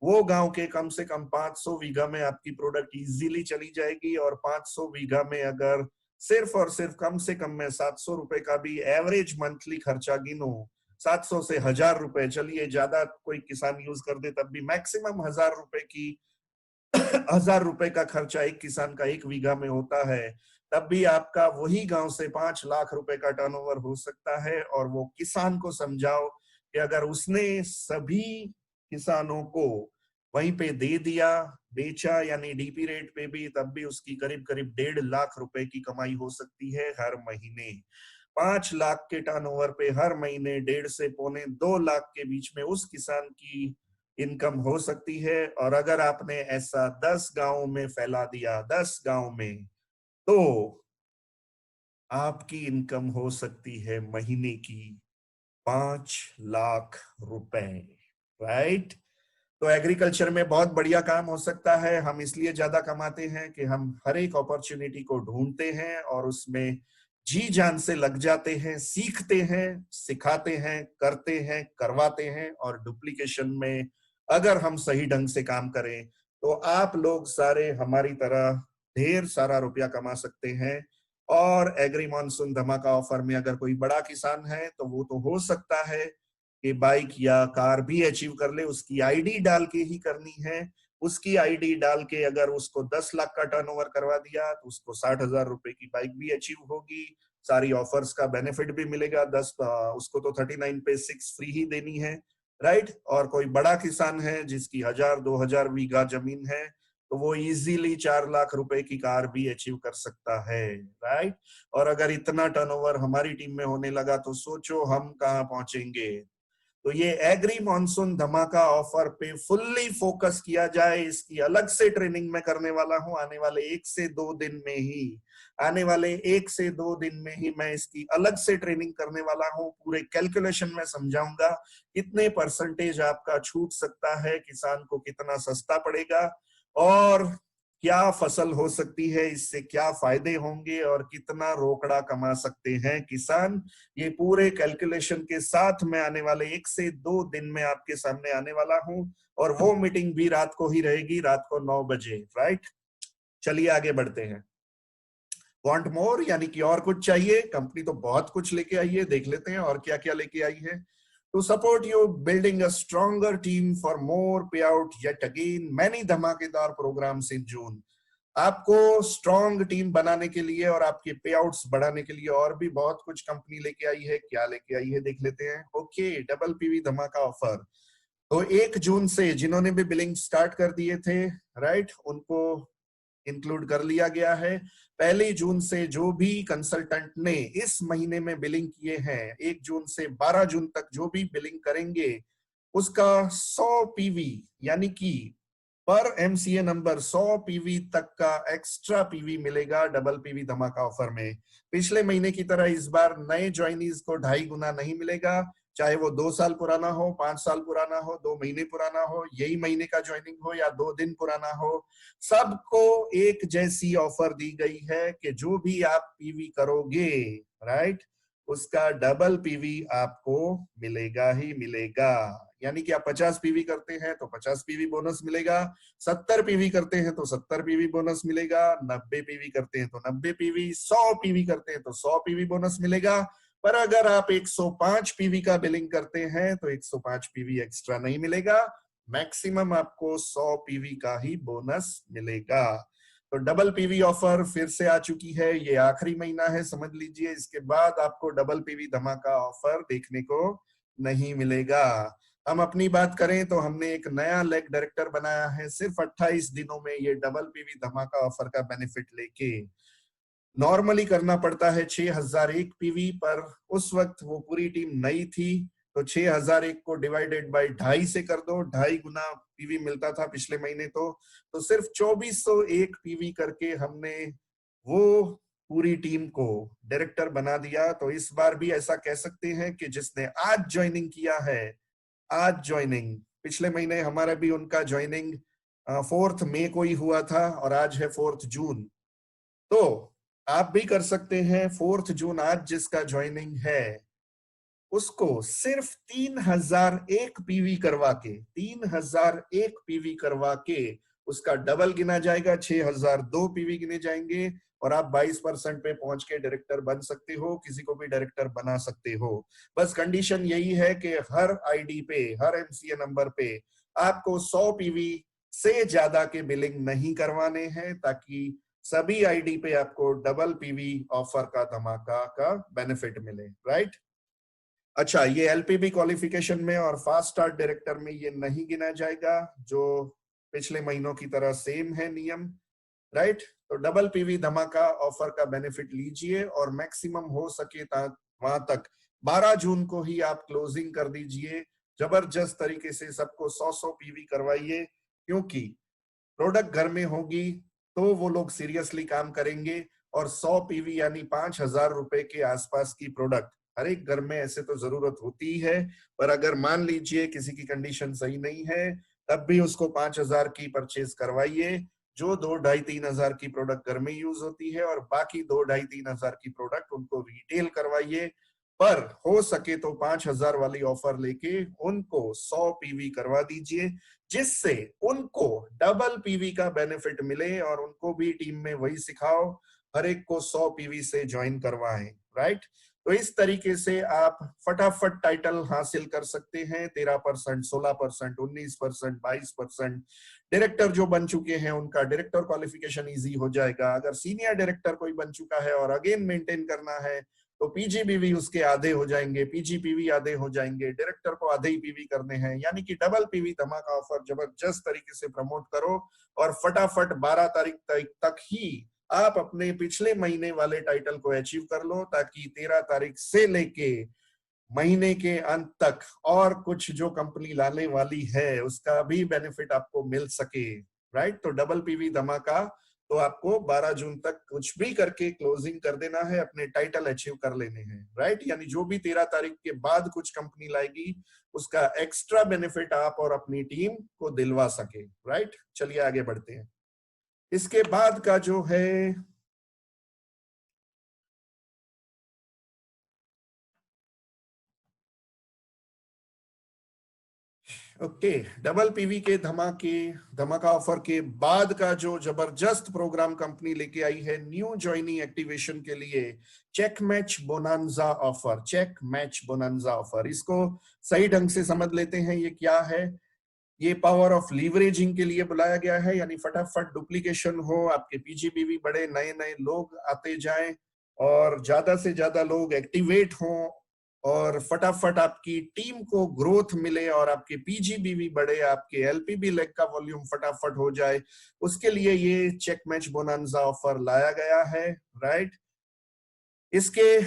वो गांव के कम से कम 500 बीघा में आपकी प्रोडक्ट इजीली चली जाएगी। और 500 बीघा में अगर सिर्फ और सिर्फ कम से कम मैं 700 रुपए का भी एवरेज मंथली खर्चा गिनूं, 700 से 1000 रुपए, चलिए ज्यादा कोई किसान यूज कर दे तब भी मैक्सिमम 1000 रुपए की 1000 रुपए का खर्चा एक किसान का 1 बीघा में होता है, तब भी आपका वही गांव से 5 लाख रुपए का टर्नओवर हो सकता है। और वो किसान को समझाओ कि अगर उसने सभी किसानों को वहीं पे दे दिया, बेचा, यानी डीपी रेट पे भी, तब भी उसकी करीब करीब 1.5 लाख रुपए की कमाई हो सकती है हर महीने। 5 लाख के टर्नओवर पे हर महीने 1.5 से पौने 2 लाख के बीच में उस किसान की इनकम हो सकती है। और अगर आपने ऐसा 10 गांव में फैला दिया, 10 गांव में, तो आपकी इनकम हो सकती है महीने की 5 लाख रुपए, राइट। तो एग्रीकल्चर में बहुत बढ़िया काम हो सकता है। हम इसलिए ज्यादा कमाते हैं कि हम हर एक अपॉर्चुनिटी को ढूंढते हैं और उसमें जी जान से लग जाते हैं, सीखते हैं, सिखाते हैं, करते हैं, करवाते हैं। और डुप्लीकेशन में अगर हम सही ढंग से काम करें तो आप लोग सारे हमारी तरह ढेर सारा रुपया कमा सकते हैं। और एग्री मॉनसून धमाका ऑफर में अगर कोई बड़ा किसान है तो वो तो हो सकता है कि बाइक या कार भी अचीव कर ले। उसकी आईडी डाल के ही करनी है। उसकी आईडी डाल के अगर उसको 10 लाख का टर्नओवर करवा दिया तो उसको 60,000 रुपए की बाइक भी अचीव होगी। सारी ऑफर्स का बेनिफिट भी मिलेगा। उसको तो 39 पे 6 फ्री ही देनी है, राइट। और कोई बड़ा किसान है जिसकी 1000-2000 बीघा जमीन है तो वो इजीली 4 लाख रुपए की कार भी अचीव कर सकता है, राइट। और अगर इतना टर्नओवर हमारी टीम में होने लगा तो सोचो हम कहाँ पहुंचेंगे। तो ये एग्री मॉनसून धमाका ऑफर पे फुल्ली फोकस किया जाए, इसकी अलग से ट्रेनिंग में करने वाला हूं आने वाले 1 से 2 दिन में ही। आने वाले 1 से 2 दिन में ही मैं इसकी अलग से ट्रेनिंग करने वाला हूं। पूरे कैलकुलेशन में समझाऊंगा कितने परसेंटेज आपका छूट सकता है, किसान को कितना सस्ता पड़ेगा, और क्या फसल हो सकती है, इससे क्या फायदे होंगे, और कितना रोकड़ा कमा सकते हैं किसान। ये पूरे कैलकुलेशन के साथ मैं आने वाले 1 से 2 दिन में आपके सामने आने वाला हूं। और वो मीटिंग भी रात को ही रहेगी, रात को 9 बजे, राइट। चलिए आगे बढ़ते हैं। वांट मोर यानी कि और कुछ चाहिए? कंपनी तो बहुत कुछ लेके आई है, देख लेते हैं और क्या क्या लेके आई है। To support you building a stronger team for more pay out yet again many धमाकेदार प्रोग्राम्स इन जून। आपको स्ट्रॉन्ग टीम बनाने के लिए और आपके पे आउट्स बढ़ाने के लिए और भी बहुत कुछ कंपनी लेके आई है। क्या लेके आई है देख लेते हैं। ओके, डबल पीवी धमाका ऑफर। तो 1 जून से जिन्होंने भी बिलिंग स्टार्ट कर दिए थे, राइट, उनको इंक्लूड कर लिया गया है। 1 जून से जो भी कंसल्टेंट ने इस महीने में बिलिंग किए हैं, 1 जून से 12 जून तक जो भी बिलिंग करेंगे, उसका 100 पीवी यानी कि पर एमसीए नंबर 100 पीवी तक का एक्स्ट्रा पीवी मिलेगा डबल पीवी धमाका ऑफर में। पिछले महीने की तरह इस बार नए ज्वाइनीज को 2.5 गुना नहीं मिलेगा, चाहे वो 2 साल पुराना हो, 5 साल पुराना हो, 2 महीने पुराना हो, यही महीने का ज्वाइनिंग हो या 2 दिन पुराना हो, सबको एक जैसी ऑफर दी गई है कि जो भी आप पीवी करोगे, राइट, उसका डबल पीवी आपको मिलेगा ही मिलेगा। यानी कि आप 50 पीवी करते हैं तो 50 पीवी बोनस मिलेगा, 70 पीवी करते हैं तो 70 पीवी बोनस मिलेगा, 90 पीवी करते हैं तो 90 पीवी, 100 पीवी करते हैं तो 100 पीवी बोनस मिलेगा। पर अगर आप 105 पीवी का बिलिंग करते हैं तो 105 पीवी एक्स्ट्रा नहीं मिलेगा, मैक्सिमम आपको 100 पीवी का ही बोनस मिलेगा। तो डबल पीवी ऑफर फिर से आ चुकी है, ये आखिरी महीना है समझ लीजिए, इसके बाद आपको डबल पीवी धमाका ऑफर देखने को नहीं मिलेगा। हम अपनी बात करें तो हमने एक नया लेग डायरेक्टर बनाया है सिर्फ 28 दिनों में ये डबल पीवी धमाका ऑफर का बेनिफिट लेके। नॉर्मली करना पड़ता है 6001 पीवी, पर उस वक्त वो पूरी टीम नई थी तो 6001 को डिवाइडेड बाय 2.5 से कर दो, 2.5 गुना पीवी मिलता था पिछले महीने। तो सिर्फ 2401 पीवी करके हमने वो पूरी टीम को डायरेक्टर बना दिया। तो इस बार भी ऐसा कह सकते हैं कि जिसने आज ज्वाइनिंग किया है, आज ज्वाइनिंग, पिछले महीने हमारा भी उनका ज्वाइनिंग 4 मई को ही हुआ था और आज है 4 जून, तो आप भी कर सकते हैं। 4 जून आज जिसका ज्वाइनिंग है उसको सिर्फ 3001 पीवी करवा के, 3001 पीवी करवा के उसका डबल गिना जाएगा, 6002 पीवी गिने जाएंगे और आप 22% पे पहुंच के डायरेक्टर बन सकते हो, किसी को भी डायरेक्टर बना सकते हो। बस कंडीशन यही है कि हर आईडी पे, हर एमसीए नंबर पे आपको 100 पीवी से ज्यादा के बिलिंग नहीं करवाने हैं, ताकि सभी आईडी पे आपको डबल पीवी ऑफर का धमाका का बेनिफिट मिले, राइट। अच्छा, ये एलपीबी क्वालिफिकेशन में और फास्ट स्टार्ट डायरेक्टर में ये नहीं गिना जाएगा, जो पिछले महीनों की तरह सेम है नियम, राइट। तो डबल पीवी धमाका ऑफर का बेनिफिट लीजिए और मैक्सिमम हो सके वहां तक 12 जून को ही आप क्लोजिंग कर दीजिए। जबरदस्त तरीके से सबको 100 पीवी करवाइए, क्योंकि प्रोडक्ट घर में होगी तो वो लोग सीरियसली काम करेंगे। और 100 पीवी यानी 5,000 रुपए के आसपास की प्रोडक्ट हर एक घर में ऐसे तो जरूरत होती है, पर अगर मान लीजिए किसी की कंडीशन सही नहीं है तब भी उसको 5,000 की परचेज करवाइए। जो 2-2.5-3 हजार की प्रोडक्ट घर में यूज होती है और बाकी 2-2.5-3 हजार की प्रोडक्ट उनको रिटेल करवाइए। पर हो सके तो 5,000 वाली ऑफर लेके उनको 100 पीवी करवा दीजिए, जिससे उनको डबल पीवी का बेनिफिट मिले और उनको भी टीम में वही सिखाओ, हर एक को 100 पीवी से ज्वाइन करवाएं। राइट, तो इस तरीके से आप फटाफट टाइटल हासिल कर सकते हैं। 13%, 16%, 19%, 22%। डायरेक्टर जो बन चुके हैं उनका डायरेक्टर क्वालिफिकेशन इजी हो जाएगा। अगर सीनियर डायरेक्टर कोई बन चुका है और अगेन मेंटेन करना है तो पीजीबीवी उसके आधे हो जाएंगे, पीजीपीवी आधे हो जाएंगे, डायरेक्टर को आधे ही पीवी करने हैं, यानी कि डबल पीवी धमाका ऑफर जबरदस्त तरीके से प्रमोट करो और फटाफट 12 तारीख तक ही आप अपने पिछले महीने वाले टाइटल को अचीव कर लो, ताकि 13 तारीख से लेके महीने के अंत तक और कुछ जो कंपनी लाने वाली है उसका भी बेनिफिट आपको मिल सके। राइट, तो डबल पीवी धमाका तो आपको 12 जून तक कुछ भी करके क्लोजिंग कर देना है, अपने टाइटल अचीव कर लेने हैं। राइट, यानी जो भी 13 तारीख के बाद कुछ कंपनी लाएगी उसका एक्स्ट्रा बेनिफिट आप और अपनी टीम को दिलवा सके। राइट, चलिए आगे बढ़ते हैं। इसके बाद का जो है ओके, डबल पीवी के धमाका ऑफर के बाद का जो जबरदस्त प्रोग्राम कंपनी लेके आई है न्यू ज्वाइनिंग एक्टिवेशन के लिए, check match bonanza offer. Check match bonanza offer, इसको सही ढंग से समझ लेते हैं ये क्या है। ये पावर ऑफ लीवरेजिंग के लिए बुलाया गया है, यानी फटाफट डुप्लीकेशन हो, आपके पीजीबीवी बड़े, नए नए लोग आते जाएं और ज्यादा से ज्यादा लोग एक्टिवेट हों और फटाफट आपकी टीम को ग्रोथ मिले और आपके पीजीबीवी बढ़े, आपके एलपीबी लेग का वॉल्यूम फटाफट हो जाए, उसके लिए ये चेक मैच बोनांजा ऑफर लाया गया है। राइट, इसके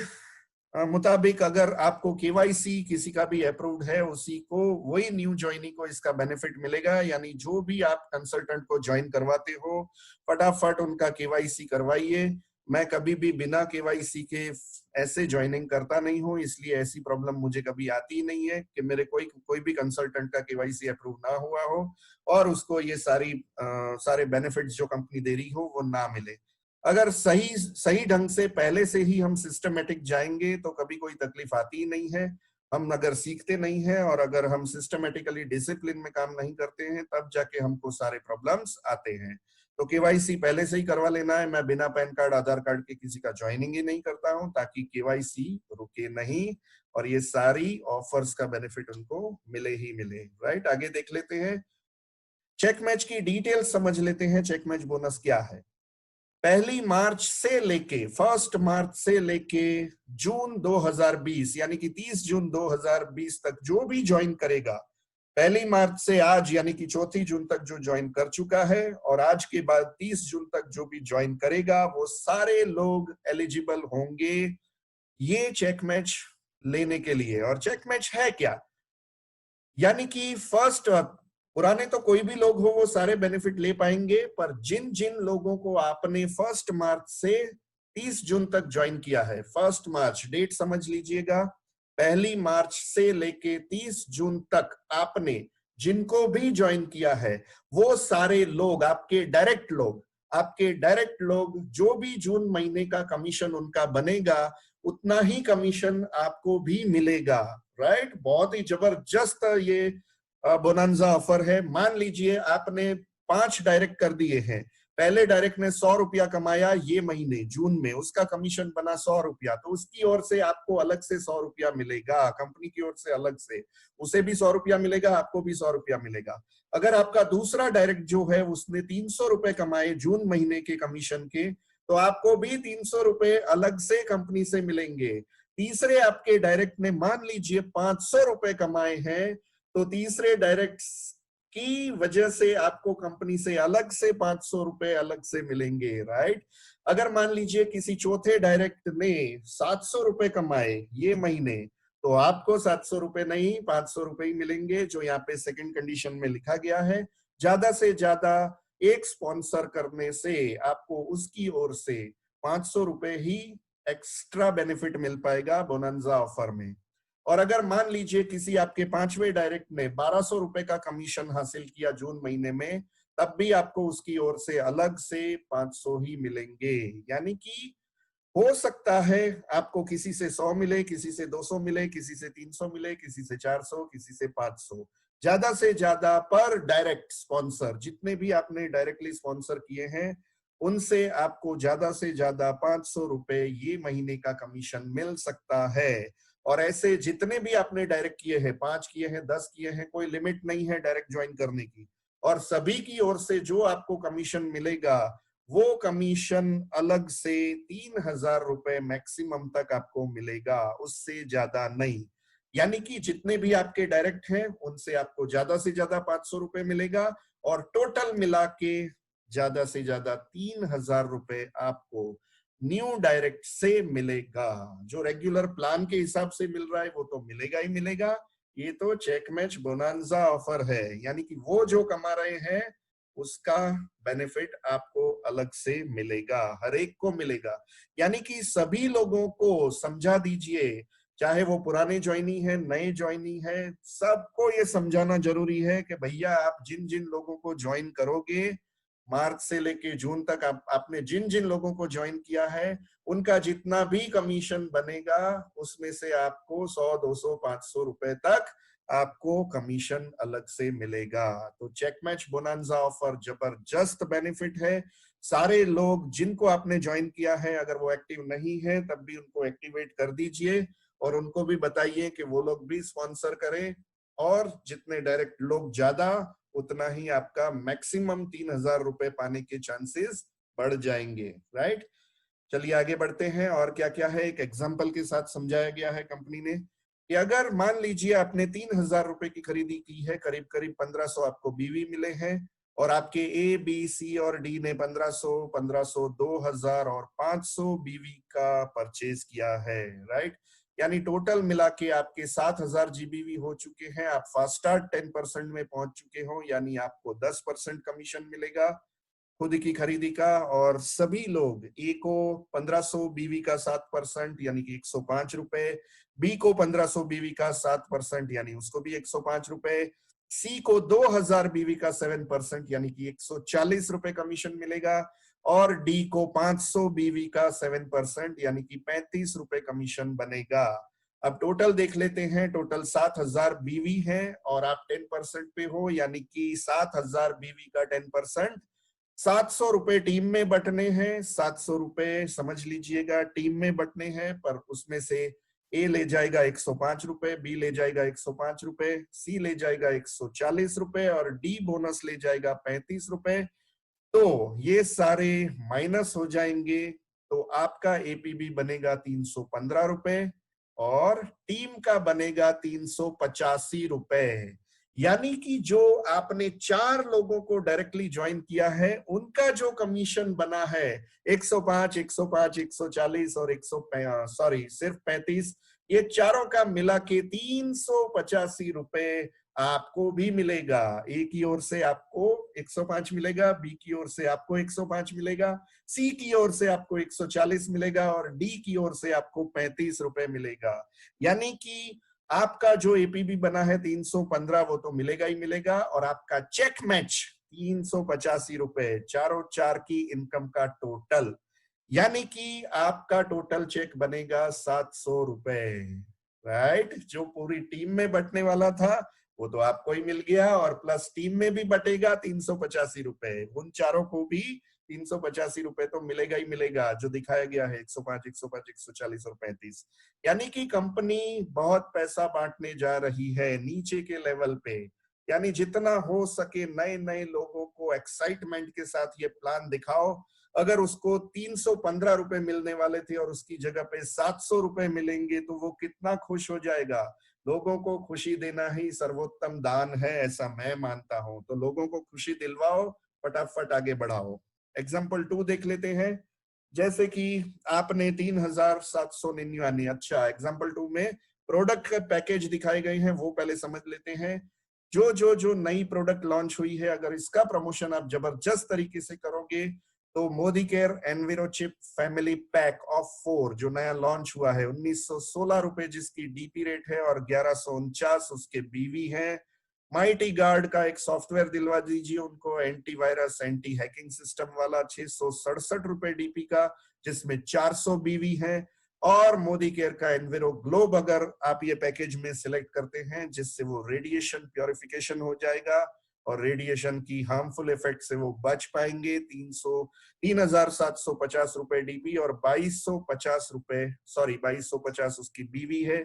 मुताबिक अगर आपको केवाईसी किसी का भी अप्रूव्ड है उसी को, वही न्यू ज्वाइनी को इसका बेनिफिट मिलेगा। यानी जो भी आप कंसल्टेंट को ज्वाइन करवाते हो फटाफट उनका केवाईसी करवाइए। मैं कभी भी बिना केवाईसी के ऐसे ज्वाइनिंग करता नहीं हूं, इसलिए ऐसी प्रॉब्लम मुझे कभी आती नहीं है कि मेरे कोई भी कंसल्टेंट का केवाईसी अप्रूव ना हुआ हो और उसको ये सारे बेनिफिट्स जो कंपनी दे रही हो वो ना मिले। अगर सही ढंग से पहले से ही हम सिस्टमेटिक जाएंगे तो कभी कोई तकलीफ आती ही नहीं है। हम अगर सीखते नहीं हैं और अगर हम सिस्टमेटिकली डिसिप्लिन में काम नहीं करते हैं तब जाके हमको सारे प्रॉब्लम्स आते हैं। तो केवाईसी पहले से ही करवा लेना है। मैं बिना पैन कार्ड आधार कार्ड के किसी का ज्वाइनिंग ही नहीं करता हूं, ताकि केवाईसी रुके नहीं और ये सारी ऑफर्स का बेनिफिट उनको मिले ही मिले। राइट, आगे देख लेते हैं, चेक मैच की डिटेल समझ लेते हैं। चेक मैच बोनस क्या है? 1 मार्च से लेके 1 मार्च से लेके जून 2020 यानी कि 30 जून 2020 तक जो भी ज्वाइन करेगा, 1 मार्च से आज यानी कि 4 जून तक जो ज्वाइन कर चुका है और आज के बाद 30 जून तक जो भी ज्वाइन करेगा, वो सारे लोग एलिजिबल होंगे ये चेक मैच लेने के लिए। और चेक मैच है क्या? यानी कि पुराने तो कोई भी लोग हो वो सारे बेनिफिट ले पाएंगे, पर जिन जिन लोगों को आपने 1 मार्च से 30 जून तक ज्वाइन किया है, 1 मार्च डेट समझ लीजिएगा, 1 मार्च से लेके 30 जून तक आपने जिनको भी ज्वाइन किया है वो सारे लोग आपके डायरेक्ट लोग जो भी जून महीने का कमीशन उनका बनेगा उतना ही कमीशन आपको भी मिलेगा। राइट, बहुत ही जबरदस्त ये बोनांजा ऑफर है। मान लीजिए आपने 5 डायरेक्ट कर दिए हैं, पहले डायरेक्ट ने 100 रुपया कमाया ये महीने जून में, उसका कमीशन बना 100 रुपया, तो उसकी ओर से आपको अलग से 100 रुपया मिलेगा, कंपनी की ओर से अलग से उसे भी 100 रुपया मिलेगा, आपको भी 100 रुपया मिलेगा। अगर आपका दूसरा डायरेक्ट जो है उसने 300 रुपए कमाए जून महीने के कमीशन के, तो आपको भी 300 रुपए अलग से कंपनी से मिलेंगे। तीसरे आपके डायरेक्ट ने मान लीजिए 500 रुपए कमाए हैं, तो तीसरे डायरेक्ट की वजह से आपको कंपनी से अलग से 500 रुपए अलग से मिलेंगे, राइट। अगर मान लीजिए किसी चौथे डायरेक्ट ने 700 रुपए कमाए ये महीने, तो आपको 700 रुपए नहीं 500 रुपए ही मिलेंगे, जो यहाँ पे सेकंड कंडीशन में लिखा गया है। ज्यादा से ज्यादा एक स्पॉन्सर करने से आपको उसकी ओर से 500 रुपए ही एक्स्ट्रा बेनिफिट मिल पाएगा बोनंजा ऑफर में। और अगर मान लीजिए किसी आपके पांचवें डायरेक्ट ने 1200 रुपए का कमीशन हासिल किया जून महीने में, तब भी आपको उसकी ओर से अलग से 500 ही मिलेंगे। यानी कि हो सकता है आपको किसी से 100 मिले, किसी से 200 मिले, किसी से 300 मिले, किसी से 400, किसी से 500। ज्यादा से ज्यादा पर डायरेक्ट स्पॉन्सर, जितने भी आपने डायरेक्टली स्पॉन्सर किए हैं, उनसे आपको ज्यादा से ज्यादा 500 रुपए ये महीने का कमीशन मिल सकता है। और ऐसे जितने भी आपने डायरेक्ट किए हैं, 5 किए हैं, 10 किए हैं, कोई लिमिट नहीं है डायरेक्ट ज्वाइन करने की। और सभी की ओर से जो आपको कमीशन मिलेगा, वो कमीशन अलग से 3000 रुपए मैक्सिमम तक आपको मिलेगा, उससे ज्यादा नहीं। यानी कि जितने भी आपके डायरेक्ट हैं उनसे आपको ज्यादा से ज्यादा 500 रुपए मिलेगा, और टोटल मिला के ज्यादा से ज्यादा 3000 रुपए आपको न्यू डायरेक्ट से मिलेगा। जो रेगुलर प्लान के हिसाब से मिल रहा है वो तो मिलेगा ही मिलेगा, ये तो चेक मैच बोनांजा ऑफर है। यानी कि वो जो कमा रहे हैं उसका बेनिफिट आपको अलग से मिलेगा, हर एक को मिलेगा। यानी कि सभी लोगों को समझा दीजिए, चाहे वो पुराने ज्वाइनी है, नए ज्वाइनी है, सबको ये समझाना जरूरी है कि भैया आप जिन जिन लोगों को ज्वाइन करोगे, मार्च से लेके जून तक आपने जिन जिन लोगों को ज्वाइन किया है, उनका जितना भी कमीशन बनेगा उसमें से आपको 100, 200, 500 रुपए तक आपको कमीशन अलग से मिलेगा। तो चेक मैच बोनांजा ऑफर जबरदस्त बेनिफिट है। सारे लोग जिनको आपने ज्वाइन किया है, अगर वो एक्टिव नहीं है तब भी उनको एक्टिवेट कर दीजिए, और उनको भी बताइए कि वो लोग भी स्पॉन्सर करें। और जितने डायरेक्ट लोग ज्यादा, उतना ही आपका मैक्सिमम 3000 रुपए पाने के चांसेस बढ़ जाएंगे, राइट। चलिए आगे बढ़ते हैं। और क्या क्या है, एक एग्जांपल के साथ समझाया गया है कंपनी ने कि अगर मान लीजिए आपने 3000 रुपए की खरीदी की है, करीब करीब 1500 आपको बीवी मिले हैं, और आपके ए बी सी और डी ने 1500, 1500, 2000 और 500 बीवी का परचेज किया है, राइट। यानी टोटल मिला के आपके 7000 जीबीवी हो चुके हैं। आप फास्ट स्टार्ट 10% में पहुंच चुके हो, यानी आपको 10% कमीशन मिलेगा खुद की खरीदी का। और सभी लोग, ए को 1500 बीवी का 7% यानी कि 105 रुपए, बी को 1500 बीवी का 7% यानी उसको भी 105 रुपए, सी को 2000 बीवी का 7% यानी कि 140 रुपए कमीशन मिलेगा, और डी को 500 बीवी का 7% यानी कि 35 रुपए कमीशन बनेगा। अब टोटल देख लेते हैं। टोटल 7000 बीवी है और आप 10% पे हो, यानी कि 7000 बीवी का 10%, 700 रुपए टीम में बटने हैं। 700 रुपए समझ लीजिएगा टीम में बटने हैं, पर उसमें से ए ले जाएगा 105 रुपए, बी ले जाएगा 105 रुपए, सी ले जाएगा 140 रुपए, और डी बोनस ले जाएगा 35 रुपए। तो ये सारे माइनस हो जाएंगे, तो आपका एपीबी बनेगा 315 रुपए और टीम का बनेगा 385 रुपए। यानी कि जो आपने 4 लोगों को डायरेक्टली ज्वाइन किया है, उनका जो कमीशन बना है 105, 105, 140 और 100 सॉरी सिर्फ 35, ये चारों का मिला के 385 रुपए आपको भी मिलेगा। ए की ओर से आपको 105 मिलेगा, बी की ओर से आपको 105 मिलेगा, सी की ओर से आपको 140 मिलेगा, और डी की ओर से आपको 35 रुपए मिलेगा। यानी कि आपका जो एपीबी बना है 315, वो तो मिलेगा ही मिलेगा, और आपका चेक मैच 385 रुपए, चारों चार की इनकम का टोटल, यानी कि आपका टोटल चेक बनेगा 700 रुपए, राइट। जो पूरी टीम में बटने वाला था वो तो आपको ही मिल गया, और प्लस टीम में भी बटेगा 385 रुपए, उन चारों को भी 385 रुपए तो मिलेगा ही मिलेगा, जो दिखाया गया है 105, 105, 140 और 35। यानी कि कंपनी बहुत पैसा बांटने जा रही है नीचे के लेवल पे। यानी जितना हो सके नए नए लोगों को एक्साइटमेंट के साथ ये प्लान दिखाओ, अगर उसको 315 रुपए मिलने वाले थे और उसकी जगह पे 700 रुपए मिलेंगे तो वो कितना खुश हो जाएगा। लोगों को खुशी देना ही सर्वोत्तम दान है, ऐसा मैं मानता हूं। तो लोगों को खुशी दिलवाओ, फटाफट आगे बढ़ाओ। एग्जाम्पल 2 देख लेते हैं। जैसे कि आपने 3799, अच्छा एग्जाम्पल 2 में प्रोडक्ट का पैकेज दिखाए गए हैं, वो पहले समझ लेते हैं। जो नई प्रोडक्ट लॉन्च हुई है, अगर इसका प्रमोशन आप जबरदस्त तरीके से करोगे तो मोदी केयर एनविरोचिप फैमिली पैक ऑफ 4 जो नया लॉन्च हुआ है, 1916 रुपए जिसकी डीपी रेट है और 1149 उसके बीवी हैं। माइटी गार्ड का एक सॉफ्टवेयर दिलवा दीजिए उनको, एंटीवायरस एंटी हैकिंग सिस्टम वाला, 667 रुपए डीपी का, जिसमें 400 बीवी हैं। और मोदी केयर का एनविरो ग्लोब अगर आप ये पैकेज में सिलेक्ट करते हैं, जिससे वो रेडिएशन प्योरिफिकेशन हो जाएगा और रेडिएशन की हार्मफुल इफेक्ट से वो बच पाएंगे। 3750 रुपए डीपी और 2250 रुपए, सॉरी 2250 उसकी बीवी है।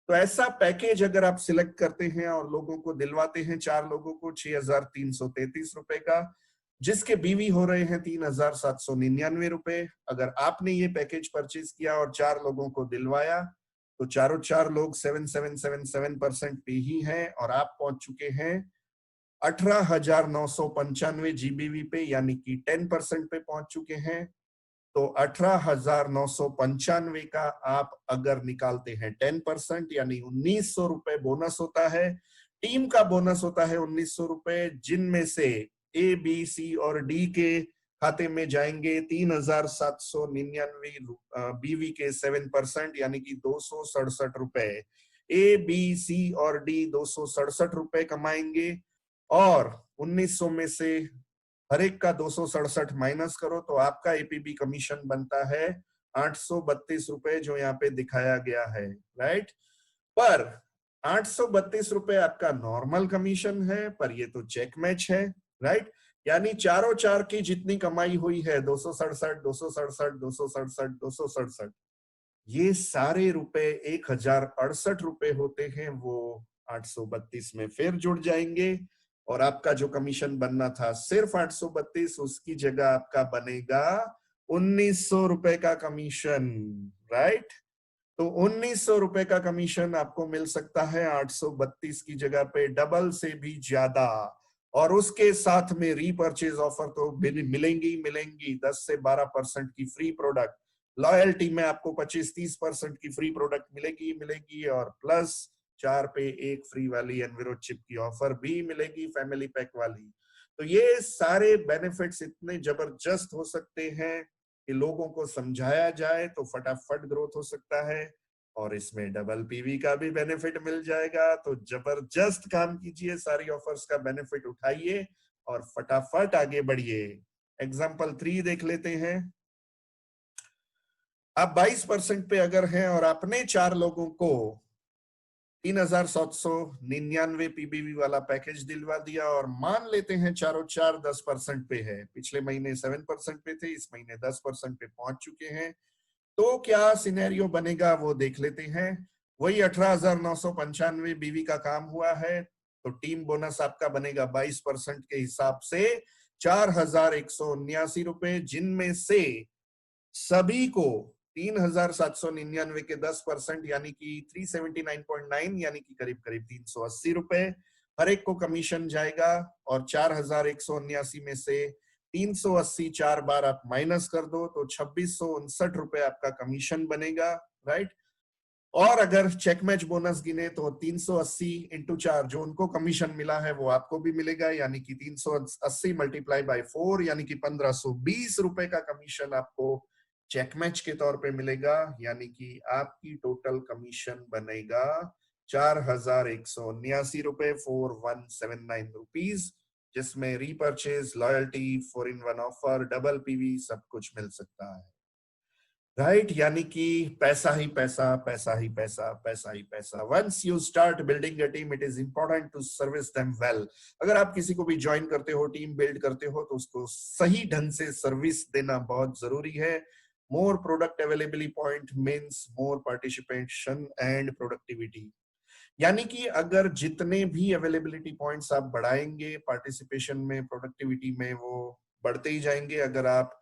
तो ऐसा पैकेज अगर आप सिलेक्ट करते हैं और लोगों को दिलवाते हैं, 4 लोगों को 6333 रुपए का, जिसके बीवी हो रहे हैं 3799 रुपए। अगर आपने ये पैकेज परचेज किया और 4 लोगों को दिलवाया तो चारों 4 लोग 7777% पे ही हैं और आप पहुंच चुके हैं 18,995 जीबीवी पे, यानी कि 10% पे पहुंच चुके हैं। तो 18,995 का आप अगर निकालते हैं 10%, यानी 1900 रुपए बोनस होता है। टीम का बोनस होता है 1900 रुपए, जिनमें से ए, बी, सी और डी के खाते में जाएंगे 3799 बीवी के 7%, यानी कि 267 रुपए। ए, बी, सी और डी 267 रुपए कमाएंगे और 1900 में से हर एक का 267 माइनस करो तो आपका एपीबी कमीशन बनता है 832 रुपए, जो यहाँ पे दिखाया गया है, राइट। पर 832 रुपए आपका नॉर्मल कमीशन है, पर ये तो चेक मैच है, राइट। यानी चारों 4 की जितनी कमाई हुई है 267, 267, 267, 267, ये सारे रुपए 1068 रुपए होते हैं, वो 832 में फिर जुड़ जाएंगे और आपका जो कमीशन बनना था सिर्फ 832, उसकी जगह आपका बनेगा 1900 रुपए का कमीशन, राइट। तो 1900 रुपए का कमीशन आपको मिल सकता है 832 की जगह पे डबल से भी ज्यादा। और उसके साथ में रीपर्चेज ऑफर तो मिलेंगी मिलेंगी, 10 से 12% की फ्री प्रोडक्ट, लॉयल्टी में आपको 25-30% की फ्री प्रोडक्ट मिलेगी मिलेगी, और प्लस 4 पे 1 फ्री वाली एनविरो चिप की ऑफर भी मिलेगी, फैमिली पैक वाली। तो ये सारे बेनिफिट्स इतने जबरदस्त हो सकते हैं कि लोगों को समझाया जाए तो फटाफट ग्रोथ हो सकता है। और इसमें डबल पीवी का भी बेनिफिट मिल जाएगा। तो जबरदस्त काम कीजिए, सारी ऑफर्स का बेनिफिट उठाइए और फटाफट आगे बढ़िए। एग्जाम्पल 3 देख लेते हैं। आप 22% पे अगर हैं और आपने 4 लोगों को 3799 पीबीवी वाला पैकेज दिलवा दिया और मान लेते हैं चारों 4 10% पे है, पिछले महीने 7% पे थे, इस महीने 10% पे पहुंच चुके हैं, तो क्या सिनेरियो बनेगा वो देख लेते हैं। वही 18,995 बीवी का काम हुआ है, तो टीम बोनस आपका बनेगा 22% के हिसाब से 4,179 रुपए, जिनमें से सभी को 3,799 के 10%, यानी कि 379.9, यानी कि करीब करीब 380 रुपए हर एक को कमीशन जाएगा। और 4,179 में से 380 4 बार आप माइनस कर दो तो 2,659 रुपए आपका कमीशन बनेगा, राइट। और अगर चेक मैच बोनस गिने तो 380 इंटू 4 जो उनको कमीशन मिला है वो आपको भी मिलेगा, यानी कि 380 मल्टीप्लाई बाय 4, यानी कि 1520 रुपए का कमीशन आपको चेक मैच के तौर पे मिलेगा, यानी कि आपकी टोटल कमीशन बनेगा 4,179 रुपए, 4179 रुपीज, जिसमें repurchase, loyalty, 4-in-1 offer, double PV सब कुछ मिल सकता है, राइट। यानी कि पैसा ही पैसा, पैसा ही पैसा, पैसा ही पैसा। Once you start building a team, it is important to service them well. अगर आप किसी को भी ज्वाइन करते हो, टीम बिल्ड करते हो, तो उसको सही ढंग से सर्विस देना बहुत जरूरी है। More product availability point means more participation and productivity. यानी कि अगर जितने भी अवेलेबिलिटी पॉइंट्स आप बढ़ाएंगे पार्टिसिपेशन में, प्रोडक्टिविटी में, वो बढ़ते ही जाएंगे। अगर आप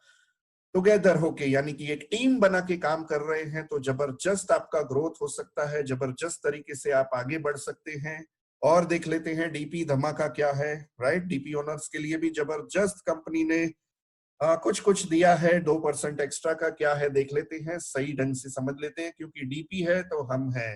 टुगेदर होके, यानी कि एक टीम बना के काम कर रहे हैं, तो जबरदस्त आपका ग्रोथ हो सकता है, जबरदस्त तरीके से आप आगे बढ़ सकते हैं। और देख लेते हैं डीपी धमाका क्या है, राइट। डीपी ओनर्स के लिए भी जबरदस्त कंपनी ने कुछ कुछ दिया है। 2% एक्स्ट्रा का क्या है देख लेते हैं, सही ढंग से समझ लेते हैं, क्योंकि डीपी है तो हम हैं।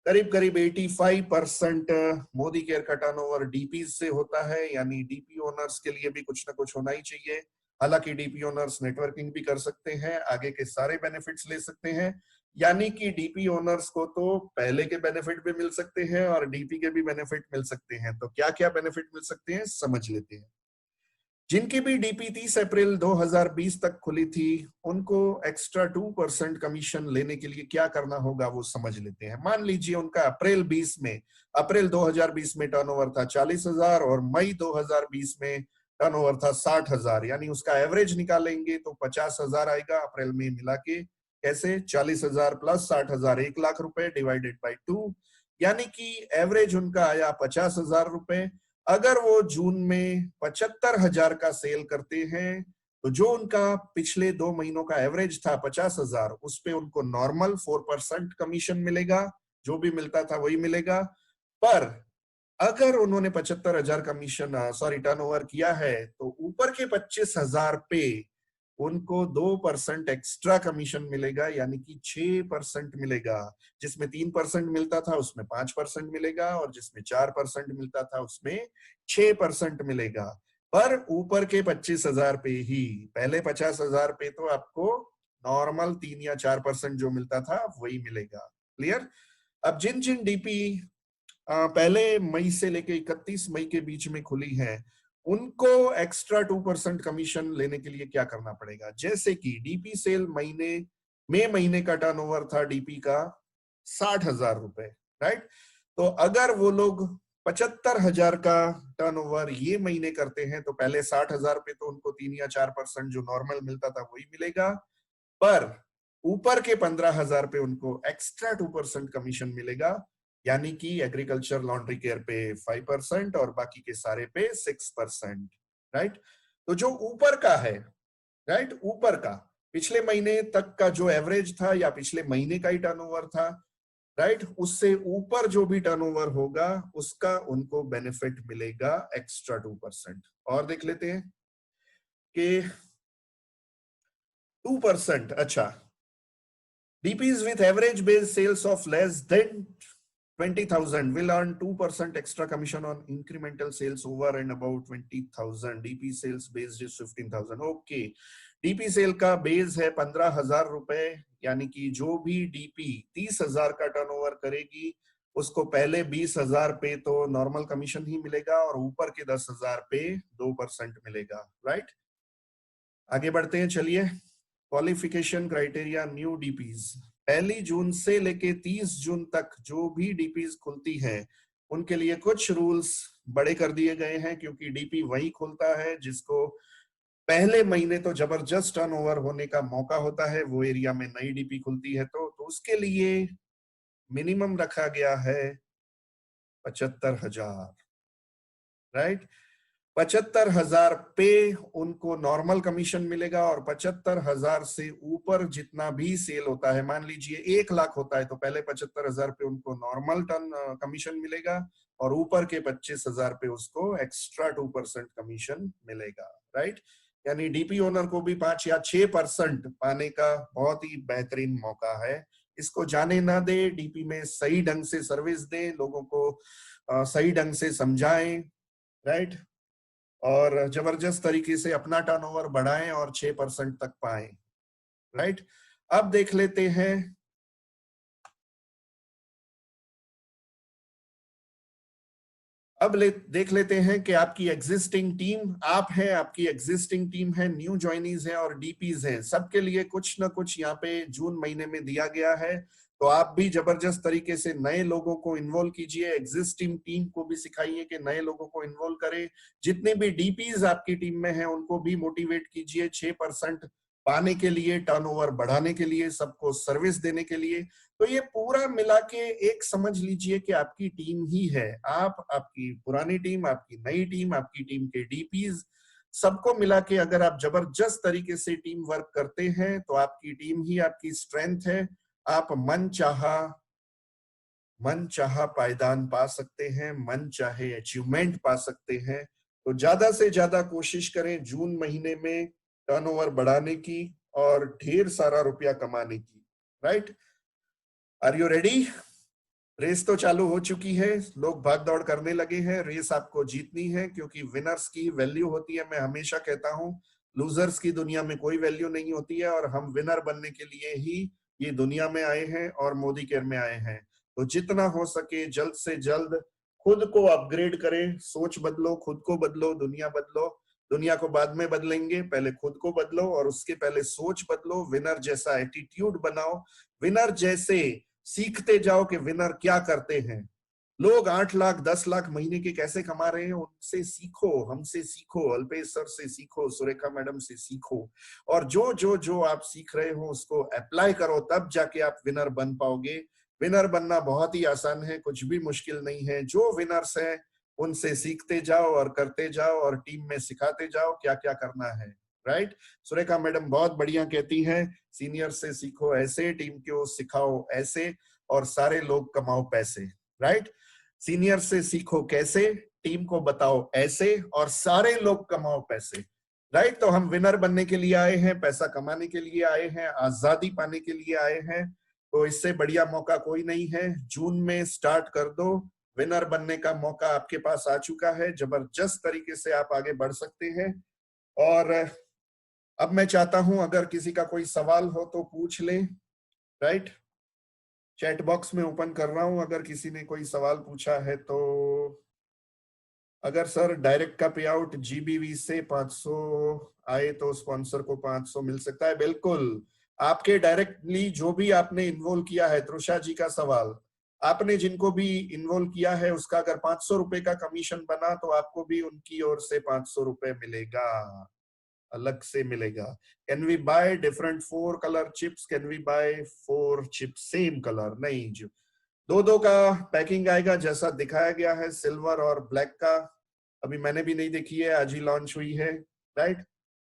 करीब करीब 85% मोदी केयर का टर्नओवर डीपी से होता है, यानी डीपी ओनर्स के लिए भी कुछ ना कुछ होना ही चाहिए। हालांकि डीपी ओनर्स नेटवर्किंग भी कर सकते हैं, आगे के सारे बेनिफिट्स ले सकते हैं, यानी कि डीपी ओनर्स को तो पहले के बेनिफिट भी मिल सकते हैं और डीपी के भी बेनिफिट मिल सकते हैं। तो क्या क्या बेनिफिट मिल सकते हैं समझ लेते हैं। जिनकी भी डीपी 30 अप्रैल 2020 तक खुली थी, उनको एक्स्ट्रा 2% कमीशन लेने के लिए क्या करना होगा वो समझ लेते हैं। मान लीजिए उनका अप्रैल 2020 में टर्नओवर था 40,000 और मई 2020 में टर्नओवर था 60,000, यानी उसका एवरेज निकालेंगे तो 50,000 आएगा अप्रैल में मिला के। कैसे? 40,000 प्लस 60,000, 1 लाख रुपए डिवाइडेड बाई 2, यानी कि एवरेज उनका आया 50,000 रुपए। अगर वो जून में 75,000 का सेल करते हैं, तो जो उनका पिछले 2 महीनों का एवरेज था 50,000, उस पे उनको नॉर्मल 4% कमीशन मिलेगा, जो भी मिलता था वही मिलेगा। पर अगर उन्होंने 75,000 कमीशन टर्नओवर किया है, तो ऊपर के 25,000 पे उनको 2% एक्स्ट्रा कमीशन मिलेगा, यानी कि 6% मिलेगा। जिसमें 3% मिलता था उसमें 5% मिलेगा, और जिसमें 4% मिलता था उसमें 6% मिलेगा। पर ऊपर के 25,000 पे ही, पहले 50,000 पे तो आपको नॉर्मल 3 या 4% जो मिलता था वही मिलेगा। क्लियर? अब जिन जिन डीपी पहले मई से लेके 31 मई के बीच में खुली है, उनको एक्स्ट्रा 2% कमीशन लेने के लिए क्या करना पड़ेगा। जैसे कि डीपी सेल मई महीने का टर्नओवर था डीपी का 60,000 रुपए, राइट। तो अगर वो लोग 75,000 का टर्नओवर ये महीने करते हैं, तो पहले 60,000 पे तो उनको 3 या 4% जो नॉर्मल मिलता था वही मिलेगा, पर ऊपर के 15,000 पे उनको एक्स्ट्रा 2% कमीशन मिलेगा, यानी कि एग्रीकल्चर लॉन्ड्री केयर पे 5% और बाकी के सारे पे 6%, राइट। तो जो ऊपर का है, राइट, ऊपर का पिछले महीने तक का जो एवरेज था या पिछले महीने का ही टर्नओवर था, राइट, उससे ऊपर जो भी टर्नओवर होगा उसका उनको बेनिफिट मिलेगा एक्स्ट्रा 2%। और देख लेते हैं कि 2%, अच्छा, DPs with average base sales of less than 20,000 will earn 2% extra commission on incremental sales over and above 20,000. DP sales base is 15,000. Okay. DP cell का बेस है 15,000 रुपए, यानी कि जो भी DP 30,000 का टर्नओवर करेगी, उसको पहले 20,000 पे तो नॉर्मल कमीशन ही मिलेगा और ऊपर के 10,000 पे 2% मिलेगा, राइट। आगे बढ़ते हैं, चलिए। क्वालिफिकेशन क्राइटेरिया न्यू डीपीज 1 जून से लेके 30 जून तक जो भी डीपीज खुलती हैं, उनके लिए कुछ रूल्स बड़े कर दिए गए हैं, क्योंकि डीपी वही खुलता है जिसको पहले महीने तो जबरदस्त टर्नओवर होने का मौका होता है, वो एरिया में नई डीपी खुलती है तो उसके लिए मिनिमम रखा गया है 75,000, राइट। 75,000 पे उनको नॉर्मल कमीशन मिलेगा, और 75,000 से ऊपर जितना भी सेल होता है, मान लीजिए 1 लाख होता है, तो पहले 75,000 पे उनको नॉर्मल टर्न कमीशन मिलेगा, और ऊपर के 25,000 पे उसको एक्स्ट्रा 2% कमीशन मिलेगा, राइट। यानी डीपी ओनर को भी 5 या 6% पाने का बहुत ही बेहतरीन मौका है। इसको जाने ना दे, डीपी में सही ढंग से सर्विस दे, लोगों को सही ढंग से समझाएं, राइट, और जबरदस्त तरीके से अपना टर्नओवर बढ़ाएं और 6% तक पाएं, राइट। अब देख लेते हैं, देख लेते हैं कि आपकी एग्जिस्टिंग टीम, आप हैं, आपकी एग्जिस्टिंग टीम है, न्यू ज्वाइनीज है और डीपीज हैं, सबके लिए कुछ ना कुछ यहाँ पे जून महीने में दिया गया है। तो आप भी जबरदस्त तरीके से नए लोगों को इन्वॉल्व कीजिए, एग्जिस्टिंग टीम को भी सिखाइए कि नए लोगों को इन्वॉल्व करें। जितने भी डीपीज आपकी टीम में हैं उनको भी मोटिवेट कीजिए 6% पाने के लिए, टर्नओवर बढ़ाने के लिए, सबको सर्विस देने के लिए। तो ये पूरा मिला के एक समझ लीजिए कि आपकी टीम ही है। आप, आपकी पुरानी टीम, आपकी नई टीम, आपकी टीम के डीपीज, सबको मिला के अगर आप जबरदस्त तरीके से टीम वर्क करते हैं तो आपकी टीम ही आपकी स्ट्रेंथ है। आप मन चाहा पायदान पा सकते हैं, मन चाहे अचीवमेंट पा सकते हैं। तो ज्यादा से ज्यादा कोशिश करें जून महीने में टर्नओवर बढ़ाने की और ढेर सारा रुपया कमाने की। Right, are you ready? Race तो चालू हो चुकी है, लोग भाग दौड़ करने लगे हैं। रेस आपको जीतनी है क्योंकि विनर्स की वैल्यू होती है। मैं हमेशा कहता हूं लूजर्स की दुनिया में कोई वैल्यू नहीं होती है, और हम विनर बनने के लिए ही ये दुनिया में आए हैं और मोदी केयर में आए हैं। तो जितना हो सके जल्द से जल्द खुद को अपग्रेड करें, सोच बदलो, खुद को बदलो, दुनिया बदलो। दुनिया को बाद में बदलेंगे, पहले खुद को बदलो और उसके पहले सोच बदलो। विनर जैसा एटीट्यूड बनाओ, विनर जैसे सीखते जाओ कि विनर क्या करते हैं। लोग 8 लाख 10 लाख महीने के कैसे कमा रहे हैं, उनसे सीखो, हमसे सीखो, अल्पेश सर से सीखो, सुरेखा मैडम से सीखो, और जो जो जो आप सीख रहे हो उसको अप्लाई करो, तब जाके आप विनर बन पाओगे। विनर बनना बहुत ही आसान है, कुछ भी मुश्किल नहीं है। जो विनर्स हैं उनसे सीखते जाओ और करते जाओ और टीम में सिखाते जाओ क्या क्या करना है। राइट, सुरेखा मैडम बहुत बढ़िया कहती हैं, सीनियर से सीखो ऐसे, टीम को सिखाओ ऐसे, और सारे लोग कमाओ पैसे। राइट, सीनियर से सीखो कैसे, टीम को बताओ ऐसे, और सारे लोग कमाओ पैसे। राइट, तो हम विनर बनने के लिए आए हैं, पैसा कमाने के लिए आए हैं, आजादी पाने के लिए आए हैं। तो इससे बढ़िया मौका कोई नहीं है। जून में स्टार्ट कर दो, विनर बनने का मौका आपके पास आ चुका है। जबरदस्त तरीके से आप आगे बढ़ सकते हैं। और अब मैं चाहता हूं अगर किसी का कोई सवाल हो तो पूछ ले। राइट, चैट बॉक्स में ओपन कर रहा हूं, अगर किसी ने कोई सवाल पूछा है तो। अगर सर डायरेक्ट का पे आउट जीबीवी से 500 आए तो स्पॉन्सर को 500 मिल सकता है? बिल्कुल, आपके डायरेक्टली जो भी आपने इन्वॉल्व किया है, त्रुषा जी का सवाल, आपने जिनको भी इन्वॉल्व किया है उसका अगर 500 रुपए का कमीशन बना तो आपको भी उनकी ओर से 500 रुपए मिलेगा, अलग से मिलेगा। Can we buy different 4 colour chips? Can we buy 4 chips same colour? नहीं, जो दो दो का पैकिंग आएगा जैसा दिखाया गया है, सिल्वर और ब्लैक का। अभी मैंने भी नहीं देखी है, आज ही लॉन्च हुई है। राइट,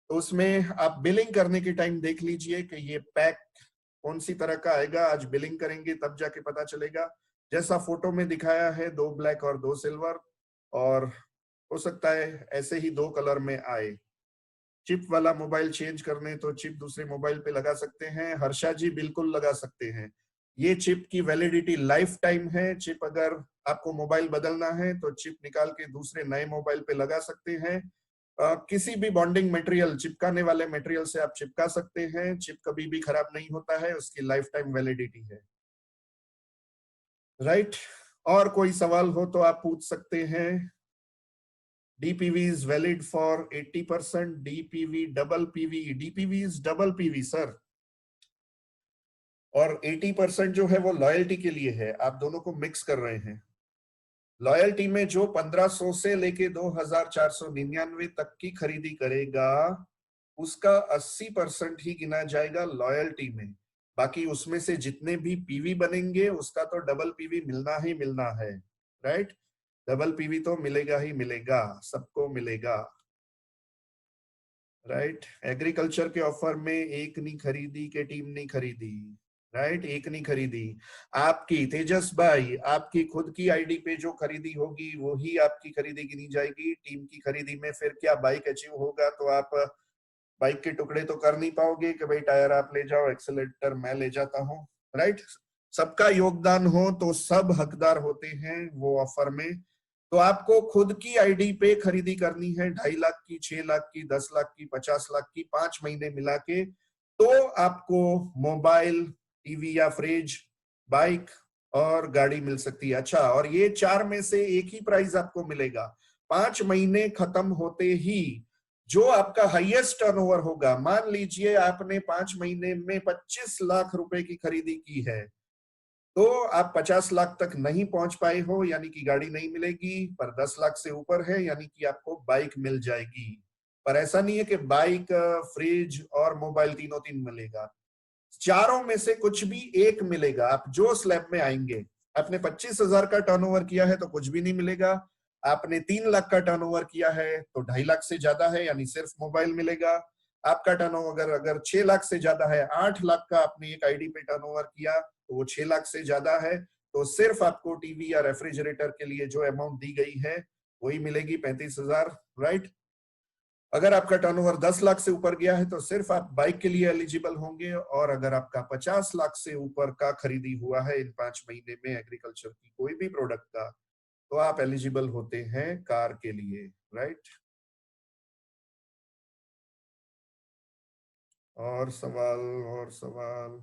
तो उसमें आप बिलिंग करने के टाइम देख लीजिए कि ये पैक कौन सी तरह का आएगा। आज बिलिंग करेंगे तब जाके पता चलेगा। जैसा फोटो में दिखाया है, 2 ब्लैक और 2 सिल्वर, और हो सकता है ऐसे ही 2 कलर में आए। चिप वाला मोबाइल चेंज करने तो चिप दूसरे मोबाइल पे लगा सकते हैं। हर्षा जी बिल्कुल लगा सकते हैं। ये चिप की वैलिडिटी लाइफ टाइम है। चिप अगर आपको मोबाइल बदलना है तो चिप निकाल के दूसरे नए मोबाइल पे लगा सकते हैं। किसी भी बॉन्डिंग मटेरियल, चिपकाने वाले मटेरियल से आप चिपका सकते हैं। चिप कभी भी खराब नहीं होता है, उसकी लाइफ टाइम वैलिडिटी है। राइट, और कोई सवाल हो तो आप पूछ सकते हैं। DPV is valid for 80%, DPV double PV, DPV is double PV sir, और 80% जो है वो लॉयल्टी के लिए है। आप दोनों को मिक्स कर रहे हैं। लॉयल्टी में जो 1500 से लेके 2499 तक की खरीदी करेगा उसका 80% ही गिना जाएगा लॉयल्टी में। बाकी उसमें से जितने भी पीवी बनेंगे उसका तो डबल पीवी मिलना ही मिलना है। राइट, डबल पीवी तो मिलेगा ही मिलेगा, सबको मिलेगा। राइट, एग्रीकल्चर के ऑफर में एक नहीं खरीदी के टीम नहीं खरीदी। राइट, एक नहीं खरीदी। आपकी तेजस भाई, आपकी खुद की आईडी पे जो खरीदी होगी वो ही आपकी खरीदी गिनी जाएगी। टीम की खरीदी में फिर क्या बाइक अचीव होगा तो आप बाइक के टुकड़े तो कर नहीं पाओगे कि भाई टायर आप ले जाओ, एक्सेलेरेटर मैं ले जाता हूँ। राइट, सबका योगदान हो तो सब हकदार होते हैं वो ऑफर में। तो आपको खुद की आईडी पे खरीदी करनी है 2.5 लाख की, 6 लाख की, 10 लाख की, 50 लाख की, 5 महीने मिला के, तो आपको मोबाइल, टीवी या फ्रिज, बाइक और गाड़ी मिल सकती है। अच्छा, और ये 4 में से एक ही प्राइस आपको मिलेगा। 5 महीने खत्म होते ही जो आपका हाईएस्ट टर्नओवर होगा, मान लीजिए आपने 5 महीने में 25 लाख रुपए की खरीदी की है, तो आप 50 लाख तक नहीं पहुंच पाए हो यानी कि गाड़ी नहीं मिलेगी, पर 10 लाख से ऊपर है यानी कि आपको बाइक मिल जाएगी। पर ऐसा नहीं है कि बाइक, फ्रिज और मोबाइल तीनों तीन मिलेगा, चारों में से कुछ भी एक मिलेगा। आप जो स्लैब में आएंगे, आपने 25,000 का टर्नओवर किया है तो कुछ भी नहीं मिलेगा। आपने 3 लाख का टर्नओवर किया है तो 2.5 लाख से ज्यादा है, यानी सिर्फ मोबाइल मिलेगा। आपका टर्नओवर अगर 6 लाख से ज्यादा है, 8 लाख का आपने एक आईडी पे टर्नओवर किया तो वो 6 लाख से ज्यादा है, तो सिर्फ आपको टीवी या रेफ्रिजरेटर के लिए जो अमाउंट दी गई है वही मिलेगी, 35,000, राइट। अगर आपका टर्नओवर 10 लाख से ऊपर गया है तो सिर्फ आप बाइक के लिए एलिजिबल होंगे, और अगर आपका 50 लाख से ऊपर का खरीदी हुआ है इन 5 महीने में एग्रीकल्चर की कोई भी प्रोडक्ट का, तो आप एलिजिबल होते हैं कार के लिए, राइट। और सवाल, और सवाल?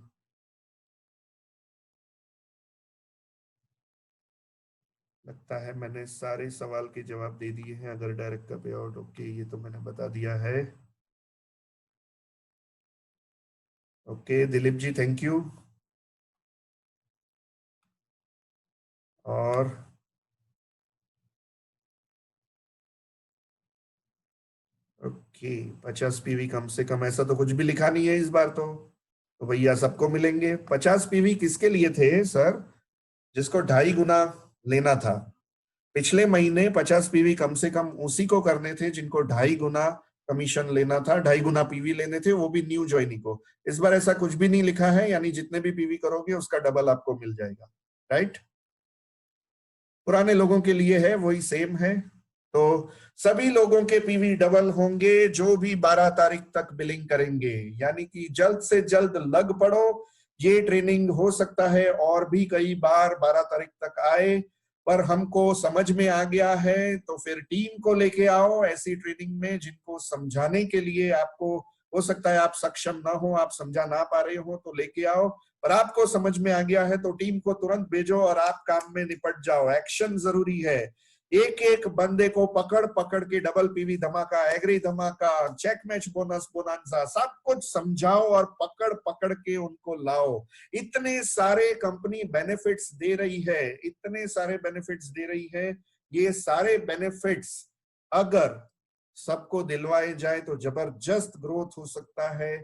लगता है मैंने सारे सवाल के जवाब दे दिए हैं। अगर डायरेक्ट का पे आउट, ओके, ये तो मैंने बता दिया है। Okay Dilip ji, thank you. और ओके, 50 पीवी कम से कम, ऐसा तो कुछ भी लिखा नहीं है इस बार तो भैया सबको मिलेंगे। 50 पीवी किसके लिए थे सर? जिसको 2.5 गुना लेना था। पिछले महीने 50 पीवी कम से कम उसी को करने थे जिनको 2.5 गुना कमीशन लेना था, 2.5 गुना पीवी लेने थे, वो भी न्यू ज्वाइनिंग को। इस बार ऐसा कुछ भी नहीं लिखा है, यानी जितने भी पीवी करोगे उसका डबल आपको मिल जाएगा, राइट। पुराने लोगों के लिए है वही सेम है। तो सभी लोगों के पीवी डबल होंगे जो भी 12 तारीख तक बिलिंग करेंगे, यानी कि जल्द से जल्द लग पड़ो। ये ट्रेनिंग हो सकता है और भी कई बार 12 तारीख तक आए, पर हमको समझ में आ गया है तो फिर टीम को लेके आओ ऐसी ट्रेनिंग में जिनको समझाने के लिए आपको हो सकता है आप सक्षम ना हो, आप समझा ना पा रहे हो, तो लेके आओ। पर आपको समझ में आ गया है तो टीम को तुरंत भेजो और आप काम में निपट जाओ। एक्शन जरूरी है। एक एक बंदे को पकड़ पकड़ के डबल पीवी धमाका, एग्री धमाका, चेक मैच बोनस, बोनांजा, सब कुछ समझाओ और पकड़ पकड़ के उनको लाओ। इतने सारे कंपनी बेनिफिट्स दे रही है, इतने सारे बेनिफिट्स दे रही है। ये सारे बेनिफिट्स अगर सबको दिलवाए जाए तो जबरदस्त ग्रोथ हो सकता है,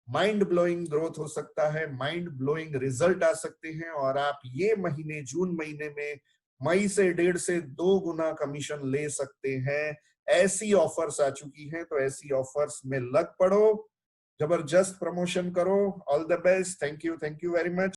माइंड ब्लोइंग ग्रोथ हो सकता है, माइंड ब्लोइंग रिजल्ट आ सकते हैं, और आप ये महीने जून महीने में मई से 1.5 से 2 गुना कमीशन ले सकते हैं। ऐसी ऑफर्स आ चुकी हैं, तो ऐसी ऑफर्स में लग पड़ो, जबरदस्त प्रमोशन करो। All the best, thank you very much.